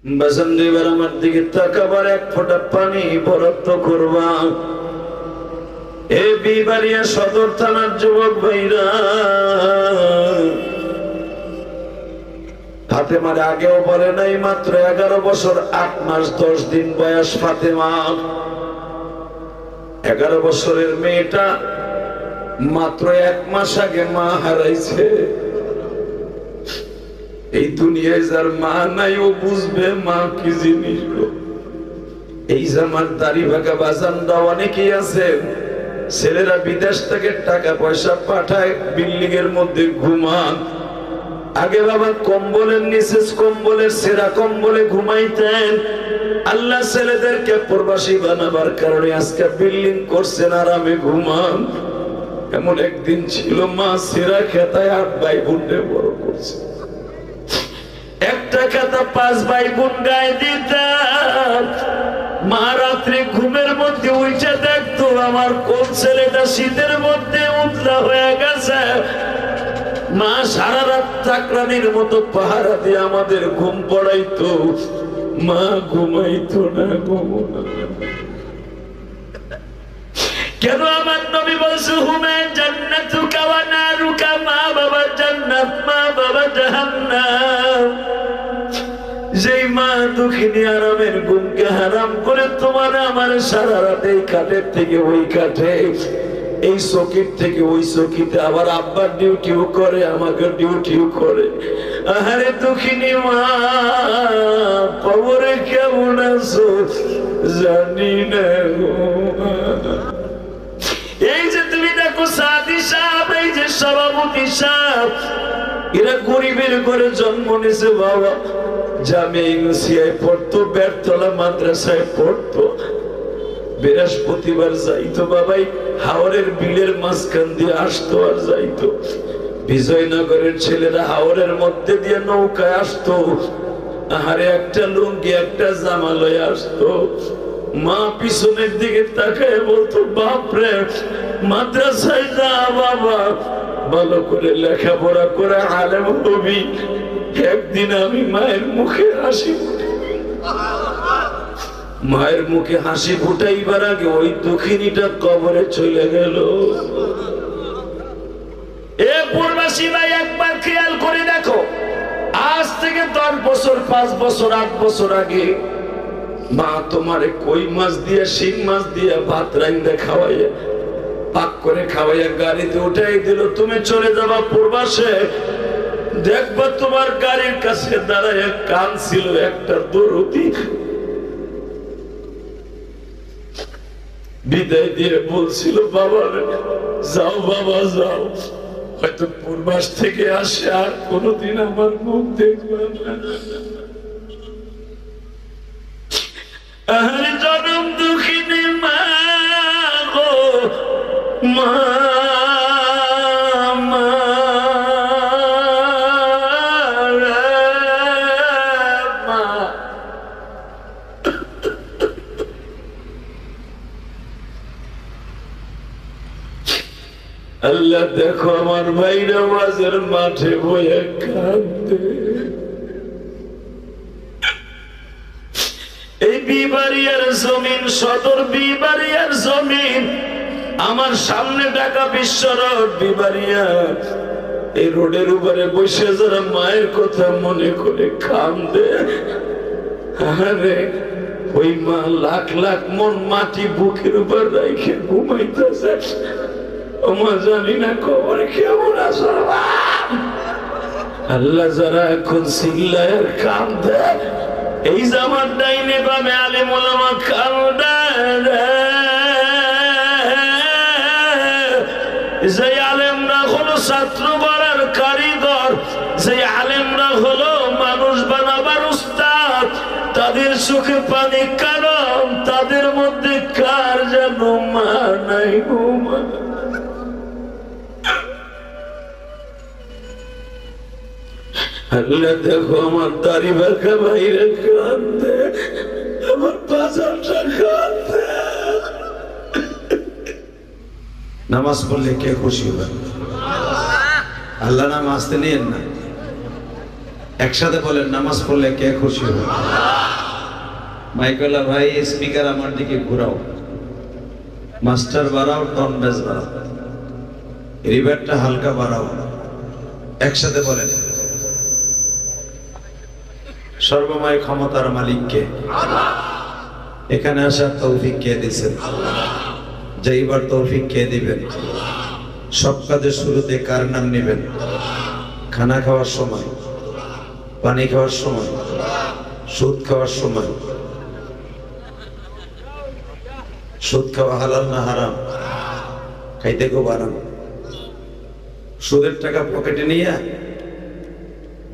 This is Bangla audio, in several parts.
বাসন্দিবার আমার দিকে তাকাবার এক ফোঁটা পানি বরাদ্দ করবা। এ বিবাড়িয়া সদর থানার যুবক ভাইরা, ফাতেমার আগেও বলে নাই, মাত্র 11 বছর 8 মাস 10 দিন বয়স ফাতেমা। 11 বছরের মেয়েটা মাত্র 1 মাস আগে মা হারাইছে। এই দুনিয়ায় যার মা নাই ও বুঝবে মা কি জিনিস। এই জামার দাড়ি ভাগা বাজানরা অনেকেই আছে, ছেলেরা বিদেশ থেকে টাকা পয়সা পাঠায়, বিল্ডিং এর মধ্যে ঘুমান। আগে বাবা কম্বলের নিচে, কম্বলের সেরা কম্বলে ঘুমাইতেন। আল্লাহ ছেলেদেরকে প্রবাসী বানাবার কারণে আজকে বিল্ডিং করছেন, আরামে ঘুমান। এমন একদিন ছিল মা সেরা খেতায় 8 ভাই বোনকে বড় করছে। একটা খেতা 5 ভাই বোন গায়ে দিতাম। মা রাত্রে ঘুমের মধ্যে উঠে দেখতো আমার কোন ছেলেটা শীতের মধ্যে উতলা হয়ে গেছে। মা সারা রাত চাকরানির মতো পাহারা দিয়ে আমাদের ঘুম পড়াইতো। মা ঘুমাইতো না, কেন? আমার নবী বলছে হুমে জান্নাতুকা ওয়া নারুকা, মা বাবা জান্নাত, মা বাবা জাহান্নাম। যেই মা দুঃখিনী আরামের ঘুমকে হারাম করে তোমার আমার সারা রাত এই কাঠের থেকে ওই কাঠে, এই চকির থেকে ওই চকিতে, আবার আব্বার ডিউটিও করে, আমাকে ডিউটিও করে। আহারে দুঃখিনী মা, কবরে কেমন আছো জানি না। এই যে তুমি দেখো সাদি সাহেব, এই যে সভাপতি সাহেব, এরা গরিবের ঘরে জন্ম নিয়েছে বাবা। জামিয়া ইউনিভার্সিটিতে পড়তো, বেরতলা মাদ্রাসায় পড়তো। বৃহস্পতিবার যাইতো বাবাই, হাওরের বিলের মাঝখান দিয়ে আসতো আর যাইতো। বিজয়নগরের ছেলেরা হাওরের মধ্যে দিয়ে নৌকায় আসতো। আহারে একটা লুঙ্গি একটা জামা লয়ে আসতো। মা পিছনের দিকে তাকায় বলতো, বাপরে মাদ্রাসায় যা বাবা, ভালো করে লেখাপড়া করে আলেম হবি। একদিন আমি মায়ের মুখে হাসি, মায়ের মুখে হাসি ফুটাইবার আগে ওই দুঃখিনীটা কবরে চলে গেল। এ পূর্বাসী ভাই, একবার খেয়াল করে দেখো, আজ থেকে 10 বছর 5 বছর 8 বছর আগে মা তোমারে কই মাছ দিয়ে, শিং মাছ দিয়ে ভাত রাইন্দা খাওয়াইয়া, পাক করে খাওয়াইয়া গাড়িতে উঠাই দিল। তুমি চলে যাবা পূর্বাসে, দেখবা তোমার গাড়ির কাছে দাঁড়ায় কান ছিল একটা দরদি, বিদায় দিয়ে বলছিল, বাবা যাও বাবা যাও, হয়তো পূর্বাস থেকে আসে আর কোনদিন আমার মুখ দেখবে না। আরে জনম দুঃখিনী মা গো মা, আল্লাহ দেখো আমার ভাইরা বাজার মাঠে বয়ে কাঁদে। এই বিবাড়িয়ার জমিন, সদর বিবাড়িয়ার জমিন, আমার সামনে ঢাকা বিশ্ব রোড বিবাড়িয়া। এই রোডের উপরে বসে যারা মায়ের কথা মনে করে কাঁদে, আরে ওই মা লাখ লাখ মন মাটি বুকের উপর রেখে ঘুমাইতেছে। ওমা জানি না কবর কেমন আছে। আল্লাহ যারা এখন চিল্লায় কাঁদে, এই জামার ডাইনে বামে আলেম ওলামা কাঁদে। যে আলেমরা হলো ছাত্র বাড়ার কারিগর, যে আলেমরা হলো মানুষ বানাবার উস্তাদ, তাদের চোখে পানি কারণ তাদের মধ্যে কার যেন মা নাই গো মা। আল্লাহ দেখো আমার দাড়ি বাঁকা বাইরে কাঁদে, আমার বাজারটা কাঁদে। নামাজ পড়লে কে খুশি হবে? আল্লাহ নাম আসতে নিয়েন না। একসাথে বলেন নামাজ পড়লে কে খুশি হবে? মাইকলা ভাই স্পিকার আমার দিকে ঘুরাও, মাস্টার বাড়াও, টন বেস বাড়াও, রিভারটা হালকা বাড়াও। একসাথে বলেন সর্বময় ক্ষমতার মালিককে, এখানে আসার তৌফিক কে দিয়েছেন, যাইবার তৌফিক কে দিবেন, সব কাজের শুরুতে কার নাম নেবেন? খানা খাওয়ার সময়, পানি খাওয়ার সময়, সুদ খাওয়ার সময়। সুদ খাওয়া হালাল না হারাম? খাইতে খুব আরাম। সুদের টাকা পকেটে নিয়ে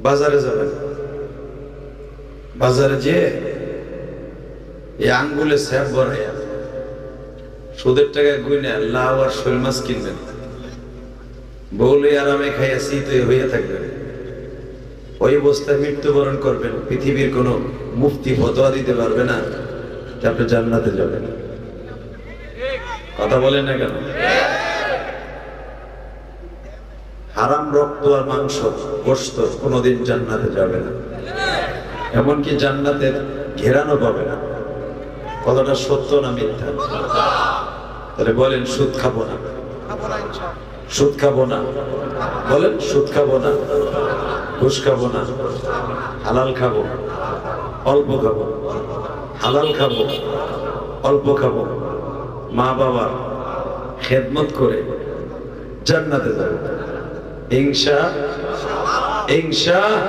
বাজারে যাবেন, বাজারে যেয়ে এই আঙ্গুলে স্যাপ ভরাইয়া সুদের টাকা গুইনা লাউ আর শোল মাছ কিনবেন, বউলে আরামে খাইয়া শীত হইয়া থাকবেন। ওই অবস্থায় মৃত্যুবরণ করবেন, পৃথিবীর কোন মুফতি ফতোয়া দিতে পারবে না যে আপনি জান্নাতে যাবেন। কথা বলেন না কেন? হারাম রক্ত আর মাংস গোশত কোনোদিন জান্নাতে যাবে না, এমনকি জান্নাতের ঘেরানো পাবে না। কথাটা সত্য না মিথ্যা? তাহলে বলেন সুদ খাবো না, সুদ খাবো না, বলেন সুদ খাবো না, ঘুষ খাবো না, হালাল খাবো, অল্প খাবো, হালাল খাবো, অল্প খাবো, মা বাবা খেদমত করে জান্নাতে যাবে ইনশাআল্লাহ, ইনশাআল্লাহ,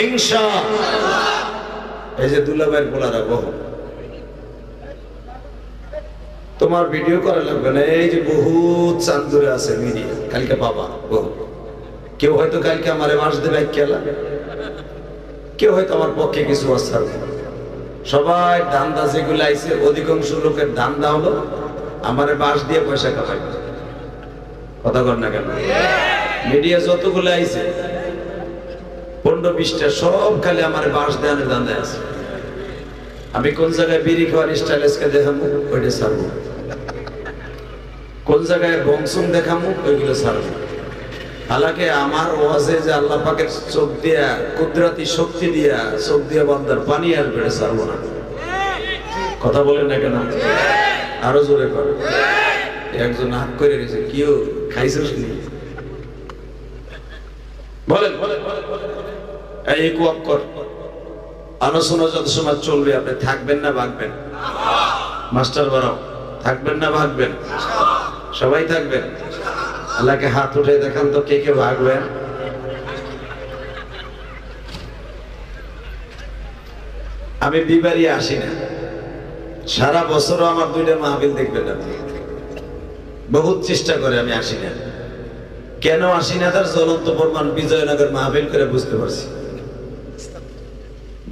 ইনশাআল্লাহ। এই যে দুলাভাইয়ের পোলারা বহু, তোমার ভিডিও করা লাগবে না, এই যে বহুত চান্দুরে আছে মিডিয়া, কালকে বাবা বহু, কেউ হয়তো কালকে আমার মাস দেবে খেলা, কেউ হয়তো আমার পক্ষে কিছু অস্থার। সবাই ধান্দা যেগুলো আইছে, অধিকাংশ লোকের ধান্দা হলো আমার বাস দিয়ে পয়সা কামাই। কথা কর না কেন? মিডিয়া যতগুলো আইছে 15-20টা সব খালি আমার বাস দেওয়ার ধান্দায় আছে। আমি কোন জায়গায় বিড়ি খাওয়ার স্টাইলকে দেখামু ওইটা ছাড়বো, কোন জায়গায় বংশম দেখামু ওইগুলো ছাড়বো। হালাকে আমার ওয়াজে যে আল্লাহ পাকের চোখ দিয়া কুদরতি শক্তি দিয়া চোখ দিয়া বান্দার পানি আসবে ছাড়বো না। কথা বলেন না কেন? আরো জোরে করে। একজন হাত করে রয়েছে, কেউ খাইছিস নি? বলেন এই কর আলোচনা যত সময় চলবে আপনি থাকবেন না ভাগবেন? মাস্টার বাড়াও, থাকবেন না ভাগবেন? সবাই থাকবেন? আল্লাহকে হাত উঠে দেখান তো কে কে ভাগবেন। আমি বিবাড়ি আসি না, সারা বছরও আমার 2টা মাহফিল দেখবেন না, বহুত চেষ্টা করে আমি আসি না। কেন আসি না তার জ্বলন্ত প্রমাণ বিজয়নগর মাহফিল করে বুঝতে পারছি।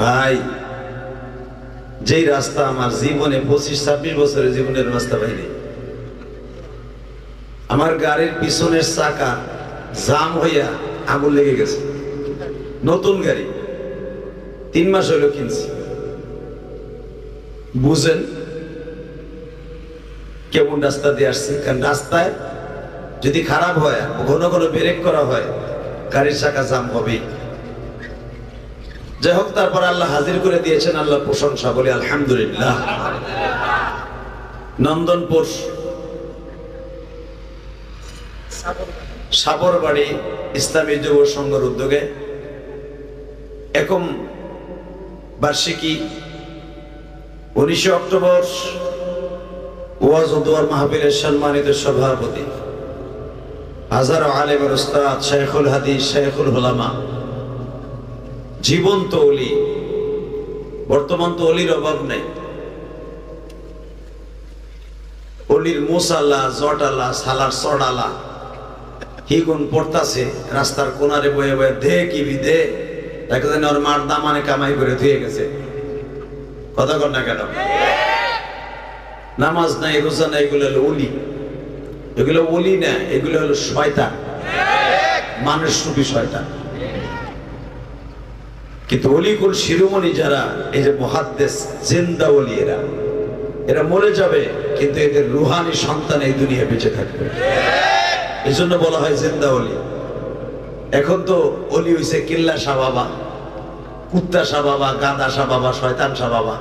ভাই যেই রাস্তা আমার জীবনে 25-26 বছরের জীবনের রাস্তা পাইনি, আমার গাড়ির পিছনের চাকা জাম হইয়া আগুন লেগে গেছে। নতুন গাড়ি 3 মাস হইলো কিনছি, বুঝেন কেমন রাস্তা দিয়ে আসছি। কারণ রাস্তায় যদি খারাপ হয়, ঘন ঘন ব্রেক করা হয়, গাড়ির চাকা জাম হবেই। যাই হোক, তারপর আল্লাহ হাজির করে দিয়েছেন, আল্লাহ প্রশংসা বলি আলহামদুলিল্লাহ। নন্দনপুর সাবরবাড়ি ইসলামী যুব সংঘের উদ্যোগে একম বার্ষিকী 19 অক্টোবর ওয়াজ ও দোয়ার মাহফিলের সম্মানিত সভাপতি হাজারো আলেমের উস্তাদ শাইখুল হাদিস শাইখুল উলামা, জীবন্ত ওলি। বর্তমান তো ওলির অভাব নেই, ওলির মুসাল্লা জটালা সালার চড়ালা হিগুন পড়তাছে রাস্তার কোনারে বয়ে বয়ে, দে কি বিদে তাকে জানি ওর মার দামানে কামাই করে ধুয়ে গেছে। কথা কর না কেন? নামাজ নাই, রোজা নাই, এগুলো হলো ওলি। এগুলো ওলি না, এগুলো হলো শয়তান, মানুষ রূপী শয়তান। কিন্তু অলিকুল শিরোমণি যারা, এই যে মুহাদ্দিস জিন্দা ওলি, এরা মরে যাবে কিন্তু এদের রুহানি সন্তান এই দুনিয়া বেঁচে থাকবে। এই জন্য বলা হয় জিন্দা ওলি। এখন তো অলি হইছে কিল্লা শাহ বাবা, কুত্তা শাহ বাবা, গাঁদা শাহ বাবা, শয়তান শাহ বাবা।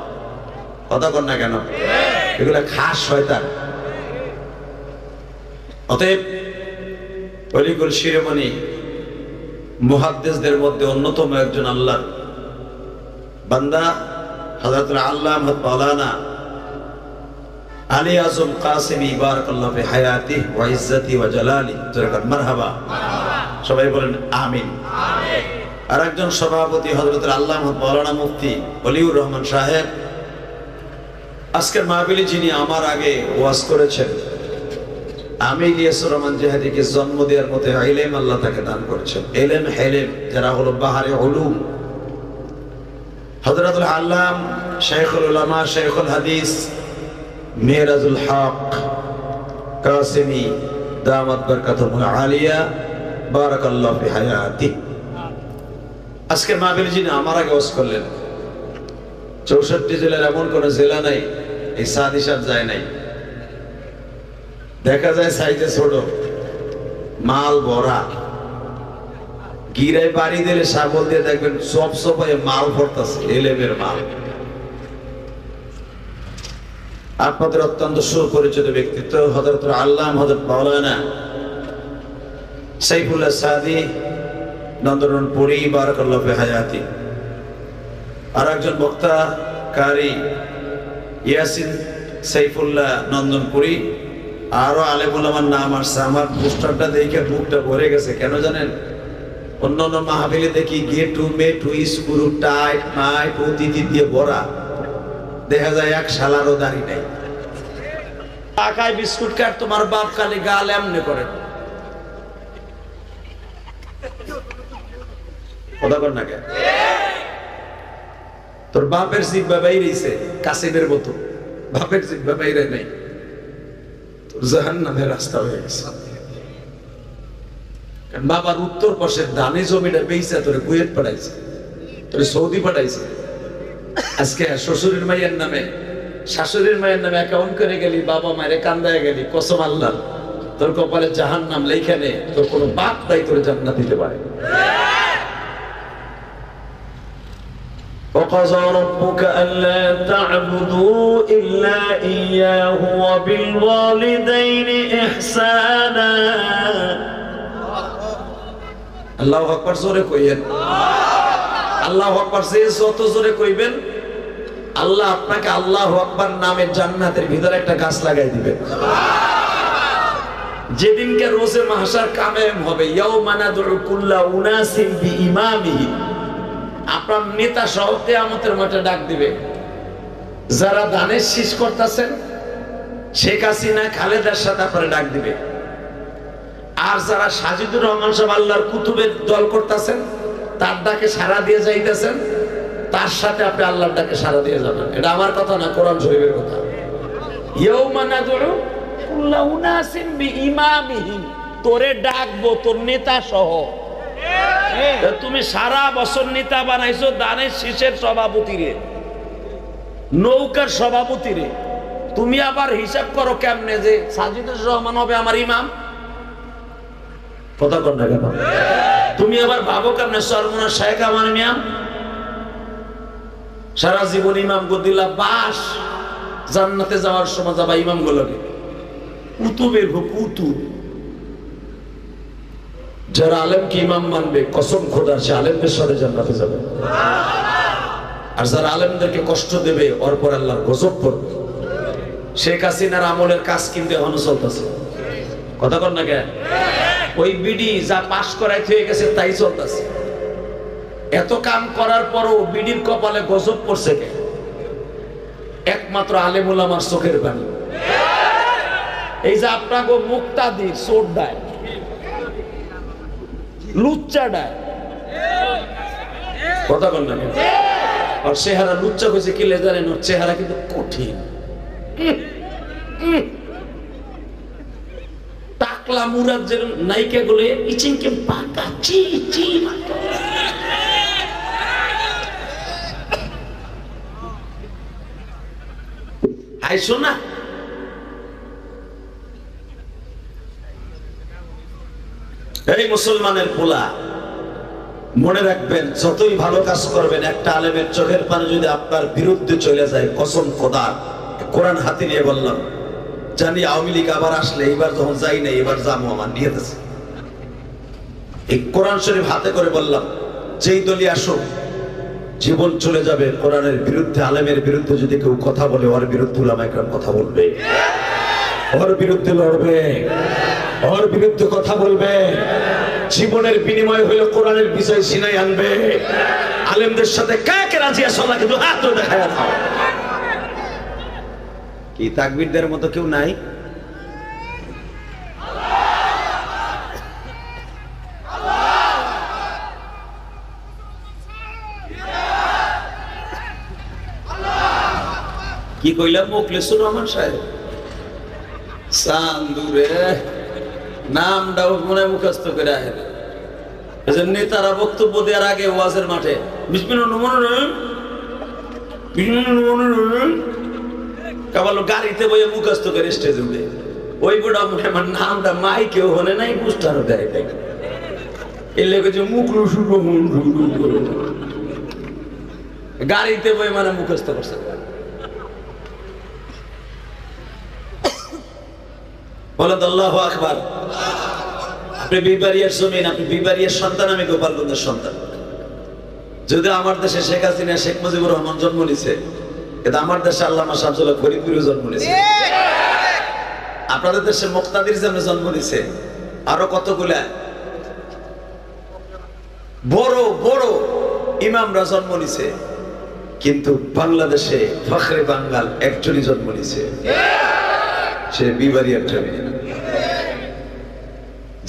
কথা কর না কেন? এগুলা খাস শয়তান। অতএব অলিকুল শিরোমণি মুহাদ্দিসদের মধ্যে অন্যতম একজন আল্লাহর বান্দা হযরত আল্লামা মাওলানা আলী আজম কাসেমি বারাকাল্লাহু ফি হায়াতিহি ওয়া ইজ্জতি ওয়া জালালি। মারহাবা, সবাই বলেন আমিন। আমিন। আর একজন সভাপতি হযরত আল্লামা মাওলানা মুফতি ওলিউর রহমান সাহেব, আজকের মাহফিলে যিনি আমার আগে ওয়াজ করেছেন, আমি ইলিয়াসুর রহমান জিহাদিকে জন্ম দেওয়ার মতো ইলম আল্লাহ তাকে দান করেছেন। ইলম হেলেম যারা হলো বাহারে উলুম, হযরতুল আল্লাম শাইখুল উলামা শাইখুল হাদিস মিরাজুল হক কাসেমি দামাত বরকাতুহুল আলিয়া বারাকাল্লাহু ফি হায়াতি। আজকের মাহফিলে যিনি আমার আগে ওয়াজ করলেন, 64 জেলার এমন কোন জেলা নাই এই সাদি সাহেব যায় নাই। দেখা যায় সাইজে ছোট, মাল ভরা, গিরায় বাড়ি দিলে সাবল দিয়ে দেখবেন সব সবাই মাল ভরতেছে, এলেমের মাল। আপনাদের অত্যন্ত সুপরিচিত ব্যক্তিত্ব হযরত আল্লামা হযরত মাওলানা সাইফুল্লাহ সাদি নন্দনপুরি বারাকাল্লাহু ফি হায়াতি। আর একজন বক্তা কারি ইয়াসিন সাইফুল্লাহ নন্দনপুরি। আরো আলেম ওলামার নাম আসছে। আমার পোস্টারটা দেখে বুকটা ভরে গেছে। কেন জানেন? অন্যান্য মাহফিলে দেখি গেটু মেটু স্ক্রু টাইট নাইট অতিথি দিয়ে ভরা, দেখা যায় এক শালারও দাড়ি নাই। টাকায় বিস্কুট কাট তোমার বাপ খালি গাল এমনি করে। কথা কর না কেন? তোর বাপের জিব্বা বাইরেছে কাসিমের মতো, বাপের জিব্বা বাইরে নাই, জাহান্নামের রাস্তা হয়ে গেছে। বাবার উত্তর পাশের দানি জমিটা বেইছে তোরে কুয়েত পাঠাইছে, তোরে সৌদি পাঠাইছে। আজকে শ্বশুরের মায়ের নামে শাশুড়ির মায়ের নামে অ্যাকাউন্ট করে গেলি, বাবা মায়ের কান্দায় গেলি, কসম আল্লাহ তোর কপালে জাহান্নাম লেখা নে, তোর কোনো বাপ তাই তোর জান্নাত দিতে পারে। وقضى ربك ألا تعبدوا إلا إياه وبالوالدين إحسانا। আল্লাহু আকবার জোরে কইবেন, আল্লাহু আকবার যত জোরে কইবেন আল্লাহ আপনাকে আল্লাহু আকবার নামে জান্নাতের ভিতরে একটা গাছ লাগাই দিবেন। যেদিনকে রোজে মাহশার কায়েম হবে, ইয়াউমা নাদউ কুল্লা উনাসিন বিইমামিহি, আপনার নেতা সহ কিয়ামতের মাঠে ডাক দিবে। যারা দানের শীষ করতেছেন শেখ হাসিনা খালেদার সাথে আপনারা ডাক দিবে। আর যারা সাজিদুর রহমান সাহেব আল্লাহর কুতুবের দল করতেছেন, তার ডাকে সাড়া দিয়ে যাইতেছেন, তার সাথে আপনি আল্লাহর ডাকে সাড়া দিয়ে যাবেন। এটা আমার কথা না, কোরআন শরীফের কথা। ইয়াউমা নাদউ কুল্লা উনাসিন বিইমামিহিম, তোরে ডাকবো তোর নেতা সহ। তুমি সারা বছর নেতা বানাইছো দানের শীষের সভাপতি রে, নৌকার সভাপতি রে। তুমি আবার হিসাব করো কেমনে যে সাজিদুর রহমান হবে আমার ইমাম? কথা কর না কেন? তুমি আবার ভাবো কেমনে সরমুনা শেখ আমার ইমাম? সারা জীবন ইমাম গদিলা বাস, জান্নাতে যাওয়ার সময় যাবা ইমাম গুলোকে কুতুবের কুতুব। যারা আলেমকে ইমাম মানবে কসম খোদার সে আলেমদের সাথে জান্নাতে যাবে। আর যারা আলেমদেরকে কষ্ট দেবে ওর পর আল্লাহর গজব পড়বে। শেখ হাসিনার আমলের কাজ কিন্তু এখনো চলতেছে। কথা কর না কেন? ওই বিডি যা পাস করাই হয়ে গেছে তাই চলতেছে। এত কাম করার পরও বিডির কপালে গজব পড়ছে কে? একমাত্র আলেম ওলামার চোখের পানি। এই যে আপনাকে মুক্তাদির চোর দেয়, লুচ্চা দেয়, কথা বল না। আর চেহারা লুচ্চা হয়েছে কি জানেন? ওর চেহারা কিন্তু কঠিন। টাকলা মুরাদ যে নায়িকা গুলো ইচিংকে পাকা চি চি আইসো না। এই মুসলমানের পোলা মনে রাখবেন, যতই ভালো কাজ করবেন, একটা আলেমের চোখের পানি যদি আপনার বিরুদ্ধে চলে যায়, কসম খোদার, কোরআন হাতে নিয়ে বললাম, জানি আওয়ামী লীগ আবার আসলে, এবার যখন যাই না, এবার যাবো, আমার নিয়ত আছে। এই কোরআন শরীফ হাতে করে বললাম, যেই দলই আসুক, জীবন চলে যাবে কোরআনের বিরুদ্ধে, আলেমের বিরুদ্ধে যদি কেউ কথা বলে, ওর বিরুদ্ধে উলামায়ে কেরাম কথা বলবে, ওর বিরুদ্ধে লড়বে, ওর বিরুদ্ধে কথা বলবে। জীবনের বিনিময় হইল কোরআনের বিজয় সিনাই আনবে। আলেমদের সাথে কাকে রাজি আছো না, কিন্তু হাত ধরে দেখায় দাও। কি তাকবীরদের মতো কেউ নাই? কি কইলাম? মুখলেসুর রহমান সাহেব চান্দুরে নামটাও মনে মুখস্থ করে আহেন। নেতারা বক্তব্য দেওয়ার আগে ওয়াজের মাঠে কাবালো গাড়িতে বইয়ে মুখস্থ করে স্টেজে উঠে, ওই বুড়া মুখে আমার নামটা মাই কেউ হলে নাই, পুস্টারও দেয় দেয় এর লেগে যে মুখ গাড়িতে বই মানে মুখস্থ করছে। বলেন আল্লাহু আকবার। আপনি বিবারিয়ার জমিন, আপনি বিবারিয়ার সন্তান, আমি গোপালগঞ্জের সন্তান। যদি আমার দেশে শেখ হাসিনা, শেখ মুজিবুর রহমান জন্ম নিছে, কিন্তু আমার দেশে আল্লামা শামসুল্লাহ ফরিদপুরে জন্ম নিছে। আপনাদের দেশে মুক্তাদির জন্য জন্ম নিছে, আরো কতগুলা বড় বড় ইমামরা জন্ম নিছে, কিন্তু বাংলাদেশে ফখরে বাঙ্গাল একজনই জন্ম নিছে, সে বিবারিয়ার জমিনে।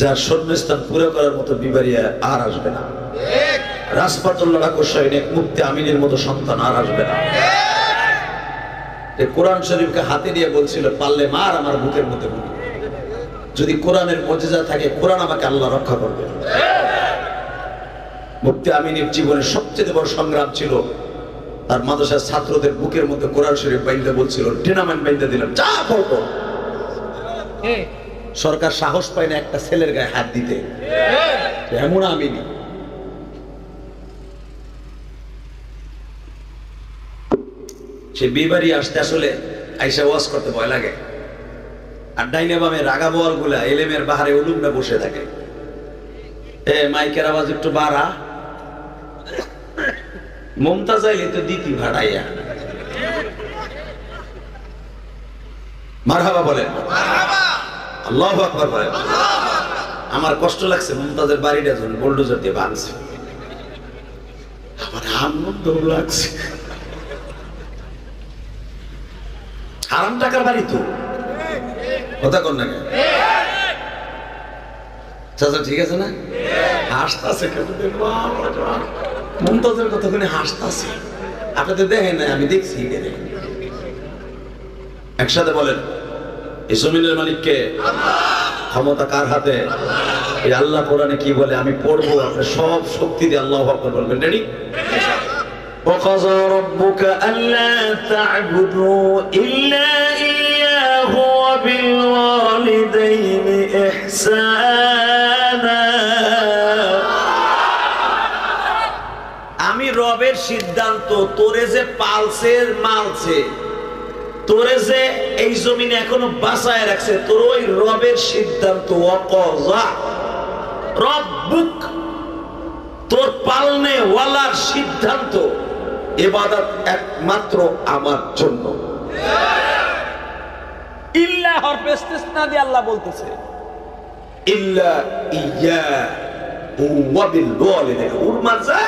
যার শূন্যস্থান পুরো করার মতো বিবারিয়া আর আসবে না। রাজপাতুল্লাহ সৈনিক মুফতি আমিনের মতো সন্তান আর আসবে না। কোরআন শরীফকে হাতে দিয়ে বলছিল, পারলে মার আমার বুকের মধ্যে বুক। যদি কোরআনের মুজিজা থাকে, কোরআন আমাকে আল্লাহ রক্ষা করবে। মুফতি আমিনের জীবনের সবচেয়ে বড় সংগ্রাম ছিল, তার মাদ্রাসার ছাত্রদের বুকের মধ্যে কোরআন শরীফ বাইন্দা বলছিল, ডিনামাইন বাইন্দা দিলাম, যা পড়ো। সরকার সাহস পায় না একটা ছেলের গায়ে হাত দিতে, এমন আমিনি। সে বিবাড়ি আসতে আসলে আইসা ওয়াজ করতে ভয় লাগে। আর ডাইনে বামে রাগা বল গুলা এলেমের বাহারে উলুমটা বসে থাকে। মাইকের আওয়াজ একটু বাড়া, মমতা চাইলে তো দিতি ভাড়াইয়া। মারহাবা বলেন, আল্লাহু আকবার বলেন। আমার কষ্ট লাগছে, মমতাজের বাড়িটা যখন বুলডোজার দিয়ে ভাঙছে, আমার আনন্দ লাগছে। হারাম টাকার বাড়ি তো, কথা কর না? চাচা ঠিক আছে না? হাসতাছে, মমতাজের কথা শুনে হাসতাছে। আপনাদের দেখেন না, আমি দেখছি। একসাথে বলেন, এই জমিনের মালিককে, ক্ষমতা কার হাতে? এই আল্লাহ কোরআনে কি বলে আমি পড়বো, আপনি সব শক্তি দিয়ে আল্লাহু আকবার বলবেন। রেডি? وَقَضَى رَبُّكَ أَلَّا تَعْبُدُوا إِلَّا إِيَّاهُ وَبِالْوَالِدَيْنِ إِحْسَانًا। আমি রবের সিদ্ধান্ত, তোরে যে পালছে মালছে, তোরে যে এই জমিনে এখনো বাঁচায় রাখছে, তোর ওই রবের সিদ্ধান্ত। ওয়াকাযা রব্বুক, তোর পালনে ওয়ালার সিদ্ধান্ত, ইবাদত একমাত্র আমার জন্য। ইল্লা হরফে ইসতিসনা দিয়ে আল্লাহ বলতেছে, ইল্লা ইয়া ওয়া বিল ওয়ালিদাইনি হুরমাজা।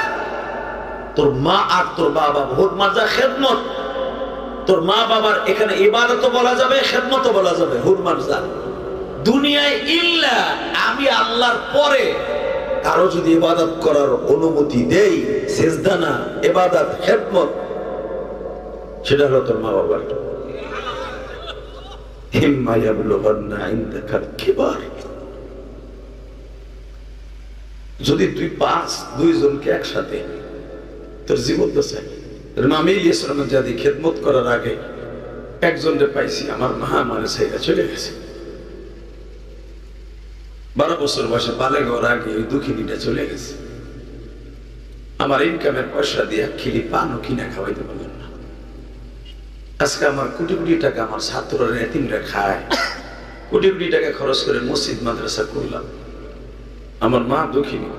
তোর মা আর তোর বাবা হুরমাজা খেদমত। তোর মা বাবার এখানে ইবাদত বলা যাবে, খেদমত বলা যাবে, হুরমাজা। দুনিয়ায় ইল্লা, আমি আল্লাহর পরে কারো যদি ইবাদত করার অনুমতি দেই, সিজদা না, ইবাদত খেদমত, সেটা হলো তোর মা বাবার। ইম্মা ইয়াবলুগান্না ইনদাকাল কিবার, যদি তুই পাস দুইজনকে একসাথে, তোর জীবন তো চাই। আমি ইসলাম জাতি খেদমত করার আগে একজনকে পাইছি, আমার মা মানে সেইটা চলে গেছে। 12 বছর বয়সে বালেগর আগে ওই দুঃখিনীটা চলে গেছে। আমার ইনকামের পয়সা দিয়ে খিলি পানও কিনা খাওয়াইতে পারলেন না। আজকে আমার কোটি কোটি টাকা আমার ছাত্ররা এতিমরা খায়, কোটি কোটি টাকা খরচ করে মসজিদ মাদ্রাসা করলাম, আমার মা দুঃখিনী,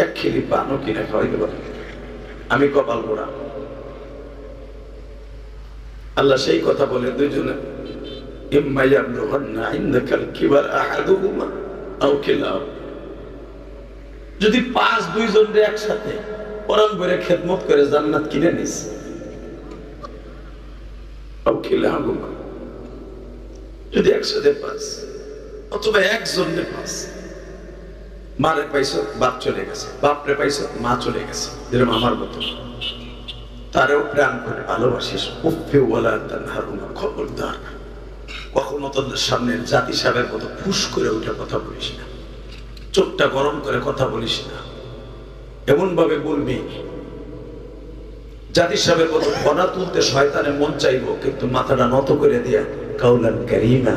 এক খিলি পানও কিনা খাওয়াইতে পারলেন। আমি কপাল পোড়া। আল্লাহ সেই কথা বলে দুইজনে, ইম্মা ইয়াবলুগান্না ইনদাকাল কিবার আহাদুহুমা আও কিলাহুমা, যদি 5-2 জন একসাথে কোরআন পড়ে খেদমত করে জান্নাত কিনে নিস, আও কিলাহুমা, যদি একসাথে 5 অথবা একজনে 5, মারে পাইছো বাপ চলে গেছে, বাপরে পাইছো মা চলে গেছে, যেরকম আমার মতো, তারেও প্রাণ করে ভালোবাসিস, উফে ওয়ালা তানহারুমা, খবরদার কখনো তোদের সামনে জাতি সাহেবের মতো ফুস করে উঠে কথা বলিস না, চোখটা গরম করে কথা বলিস না, এমন ভাবে বলবি জাতি সাহেবের মতো ফনা তুলতে শয়তানের মন চাইবো, কিন্তু মাথাটা নত করে দিয়া কাউলান কারীমা,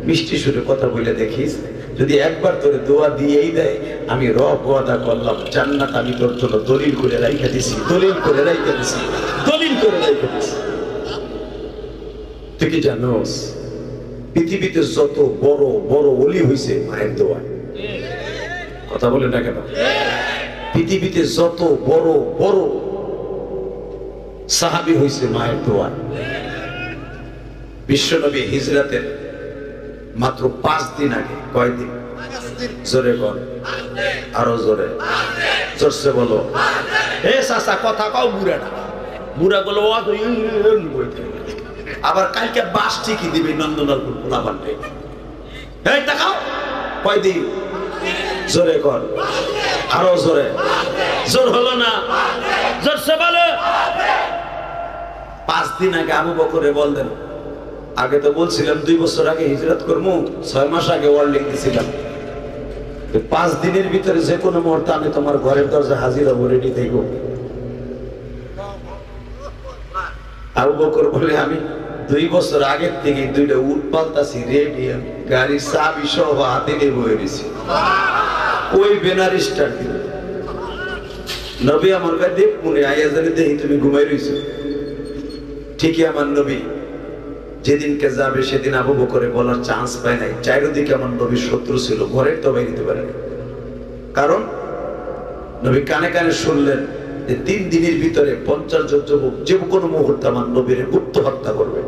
মিষ্টি সুরে কথা বলে দেখিস, যদি একবার তোরে দোয়া দিয়েই দেয়, আমি রব ওয়াদা করলাম জান্নাত আমি তোর জন্য দলিল করে রাইখা দিছি, দলিল করে রাইখা দিছি, দলিল করে রাইখা দিছি। তুই কি জানোস পৃথিবীতে যত বড় বড় ওলি হইছে মায়ের দোয়া? কথা বলে না কেন? পৃথিবীতে যত বড় বড় সাহাবী হইছে মায়ের দোয়া। বিশ্বনবী হিজরতের মাত্র 5 দিন আগে, কয়দিন? জোরে বল, আরো জোরে, জোরসে বলো। এ চাচা কথা কও, বুড়া না, বুড়া বলো আবার কালকে বাস ঠিকই দিবে নন্দনালপুর পোলাপান্ডে। এই দেখাও কয়দিন? জোরে কর, আরো জোরে, জোর হলো না, জোরসে বলো। 5 দিন আগে আবু বকরে বললেন, আগে তো বলছিলাম 2 বছর আগে হিজরত করবো, 6 মাস আগে ওয়ার্ল্ডিং দিছিলাম, 5 দিনের ভিতরে যে কোনো মুহূর্তে আমি তোমার ঘরের দরজা হাজির হবো, রেডি থাকবো। আবু বকর বলে, আমি 2 বছর আগের থেকে 2টা উট পাল্টাছি, রেডি, আমি গাড়ির চাবি সহ হাতে নিয়ে বয়ে দিছি, ওই বেনার স্টার্ট দিল। নবী আমার কাছে দেখ মনে আইয়া জানি দেখি তুমি ঘুমাই রইছো। ঠিকই আমার নবী যেদিনকে যাবে সেদিন আবু বকরে বলার চান্স পায় নাই, চারিদিকে আমার নবীর শত্রু ছিল, ঘরের তো বাইরে দিতে পারেনি। কারণ নবী কানে কানে শুনলেন যে 3 দিনের ভিতরে 50 জন যুবক যে কোনো মুহূর্তে আমার নবীর গুপ্ত হত্যা করবে।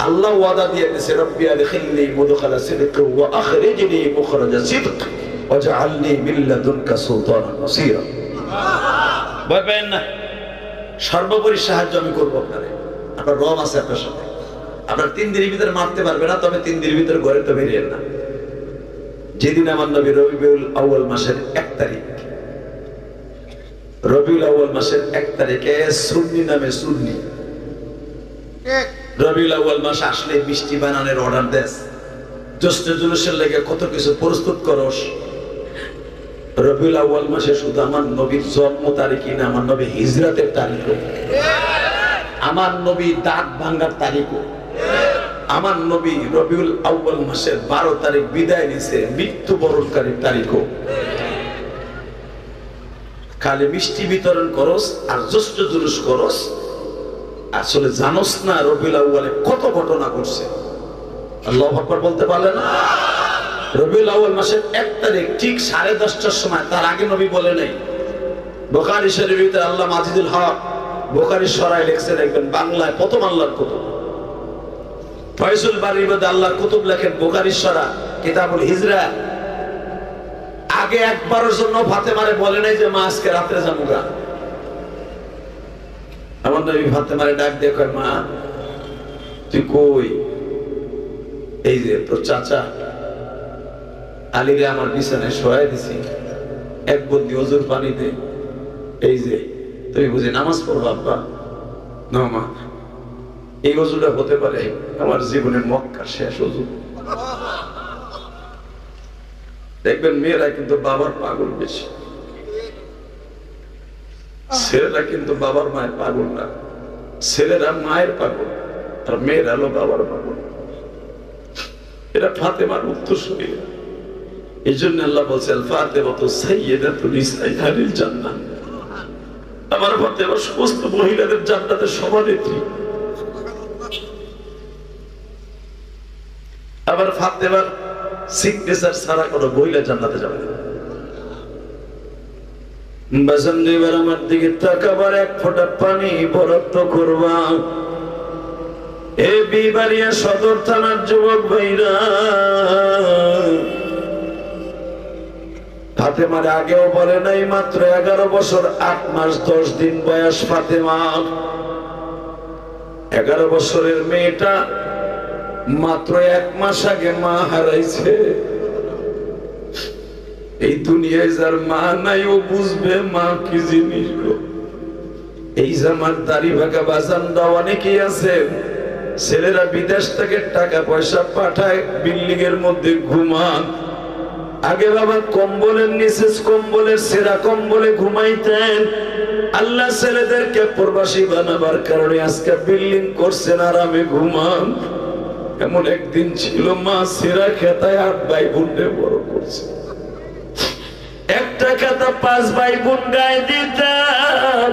আল্লাহ ওয়াদা দিয়ে দিয়েছে, রব্বি আদখিলনি মুদখালা সিদক ওয়া আখরিজনি মুখরাজা সিদক ওয়াজআলনি মিন লাদুনকা সুলতানান নাসীরা। ভয় পেন না, সর্বোপরি সাহায্য আমি করব আপনারে। আপনার রব আছে আপনার সাথে, আপনার 3 দিনের ভিতরে মারতে পারবে না, তবে 3 দিনের ভিতরে ঘরে তো বেরিয়ে না। যেদিন আমার নবী রবিউল আউয়াল মাসের 1 তারিখ, রবিউল আউয়াল মাসের 1 তারিখে সুন্নি নামে সুন্নি, রবিউল আউয়াল মাস আসলে মিষ্টি বানানোর অর্ডার দেস, জ্যৈষ্ঠ জুলুসের লেগে কত কিছু প্রস্তুত করস। রবিউল আউয়াল মাসে শুধু আমার নবীর জন্ম তারিখই না, আমার নবী হিজরতের তারিখও, আমার নবী দাঁত ভাঙ্গার তারিখও, আমার নবী রবিউল আউয়াল মাসের 12 তারিখ বিদায় নিছে, মৃত্যুবরণকারী তারিখও। খালি মিষ্টি বিতরণ করস আর জ্যৈষ্ঠ জুলুস করস, আসলে জানোস না রবিউল আউয়ালে কত ঘটনা ঘটছে। আল্লাহু আকবার বলতে পারলে না? রবিউল আউয়াল মাসের 1 তারিখ ঠিক 10:30টার সময়, তার আগে নবী বলে নাই। বুখারী শরীফে আল্লাহ আজিজুল হক বুখারী সরাই লিখছেন, একজন বাংলায় প্রথম আল্লাহর কুতুব ফয়জুল বারীর মধ্যে আল্লাহর কুতুব লেখেন বুখারী সরা কিতাবুল হিজরা। আগে একবারের জন্য ফাতেমারে বলে নাই যে মা আজকে রাতে যামুগা। আমার নবী ফাতেমারে ডাক দিয়ে কয়, মা তুই কই? এই যে তোর চাচা আলীরে আমার বিছানায় শোয়াই দিছি, 1 বন্দি ওযুর পানি দে, এই যে তুমি বুঝি নামাজ পড়বো আব্বা? না মা, এই ওযুটা হতে পারে আমার জীবনের মক্কার শেষ ওযু। দেখবেন মেয়েরা কিন্তু বাবার পাগল বেশি, ছেলেরা কিন্তু বাবার মায়ের পাগল না, ছেলেরা মায়ের পাগল আর মেয়েরা হলো বাবার পাগল। এরা ফাতেমার উত্তরসূরি। এই জন্য আল্লাহ বলছেন ফাতেমাতু সাইয়্যিদাতু নিসাইল জান্নাহ, আমার ফাতেমা সমস্ত মহিলাদের জান্নাতের সভানেত্রী। আবার ফাতেমার সিগনেচার ছাড়া কোনো মহিলা জান্নাতে যাবে না। বাসন্দিবার আমার দিকে তাকাবার এক ফোঁটা পানি বরাদ্দ করবা। এ বিবাড়িয়া সদর থানার যুবক ভাইরা, ফাতেমার আগেও বলে নাই, মাত্র 11 বছর 8 মাস 10 দিন বয়স ফাতেমা। 11 বছরের মেয়েটা মাত্র 1 মাস আগে মা হারাইছে। এই দুনিয়ায় যার মা নাই ও বুঝবে মা কি জিনিস গো। এই জামার দাড়ি ভাগা বাজানরা অনেকেই আছে, ছেলেরা বিদেশ থেকে টাকা পয়সা পাঠায়, বিল্ডিং এর মধ্যে ঘুমান। আগে বাবা কম্বলের নিচে কম্বলের সেরা কম্বলে ঘুমাইতেন। আল্লাহ ছেলেদেরকে প্রবাসী বানাবার কারণে আজকে বিল্ডিং করছেন, আরামে ঘুমান। এমন একদিন ছিল মা সেরা খেতায় 8 ভাই বোনকে বড় করছে। একটা খেতা 5 ভাই বোন গায়ে দিতাম।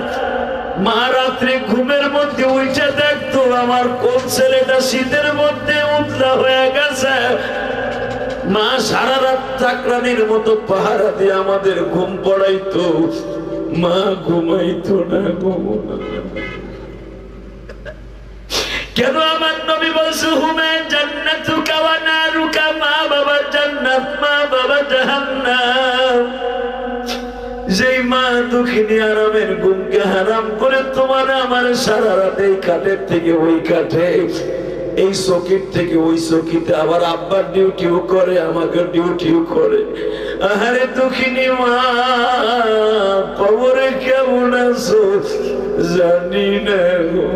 মা রাত্রে ঘুমের মধ্যে উঠে দেখতো আমার কোন ছেলেটা শীতের মধ্যে উতলা হয়ে গেছে। মা সারা রাত চাকরানির মতো পাহারা দিয়ে আমাদের ঘুম পড়াইতো, মা ঘুমাইতো না। কেন আমার নবী বলছে হুমে জান্নাতুকা ওয়া নারুকা, মা বাবা জান্নাত মা বাবা জাহান্নাম। যেই মা দুঃখিনী আরামের ঘুমকে হারাম করে তোমার আমার সারা রাত এই কাঠের থেকে ওই কাঠে, এই চকির থেকে ওই চকিতে, আবার আব্বার ডিউটিও করে আমাকে ডিউটিও করে। আহারে দুঃখিনী মা, কবরে কেমন আছো জানি না গো।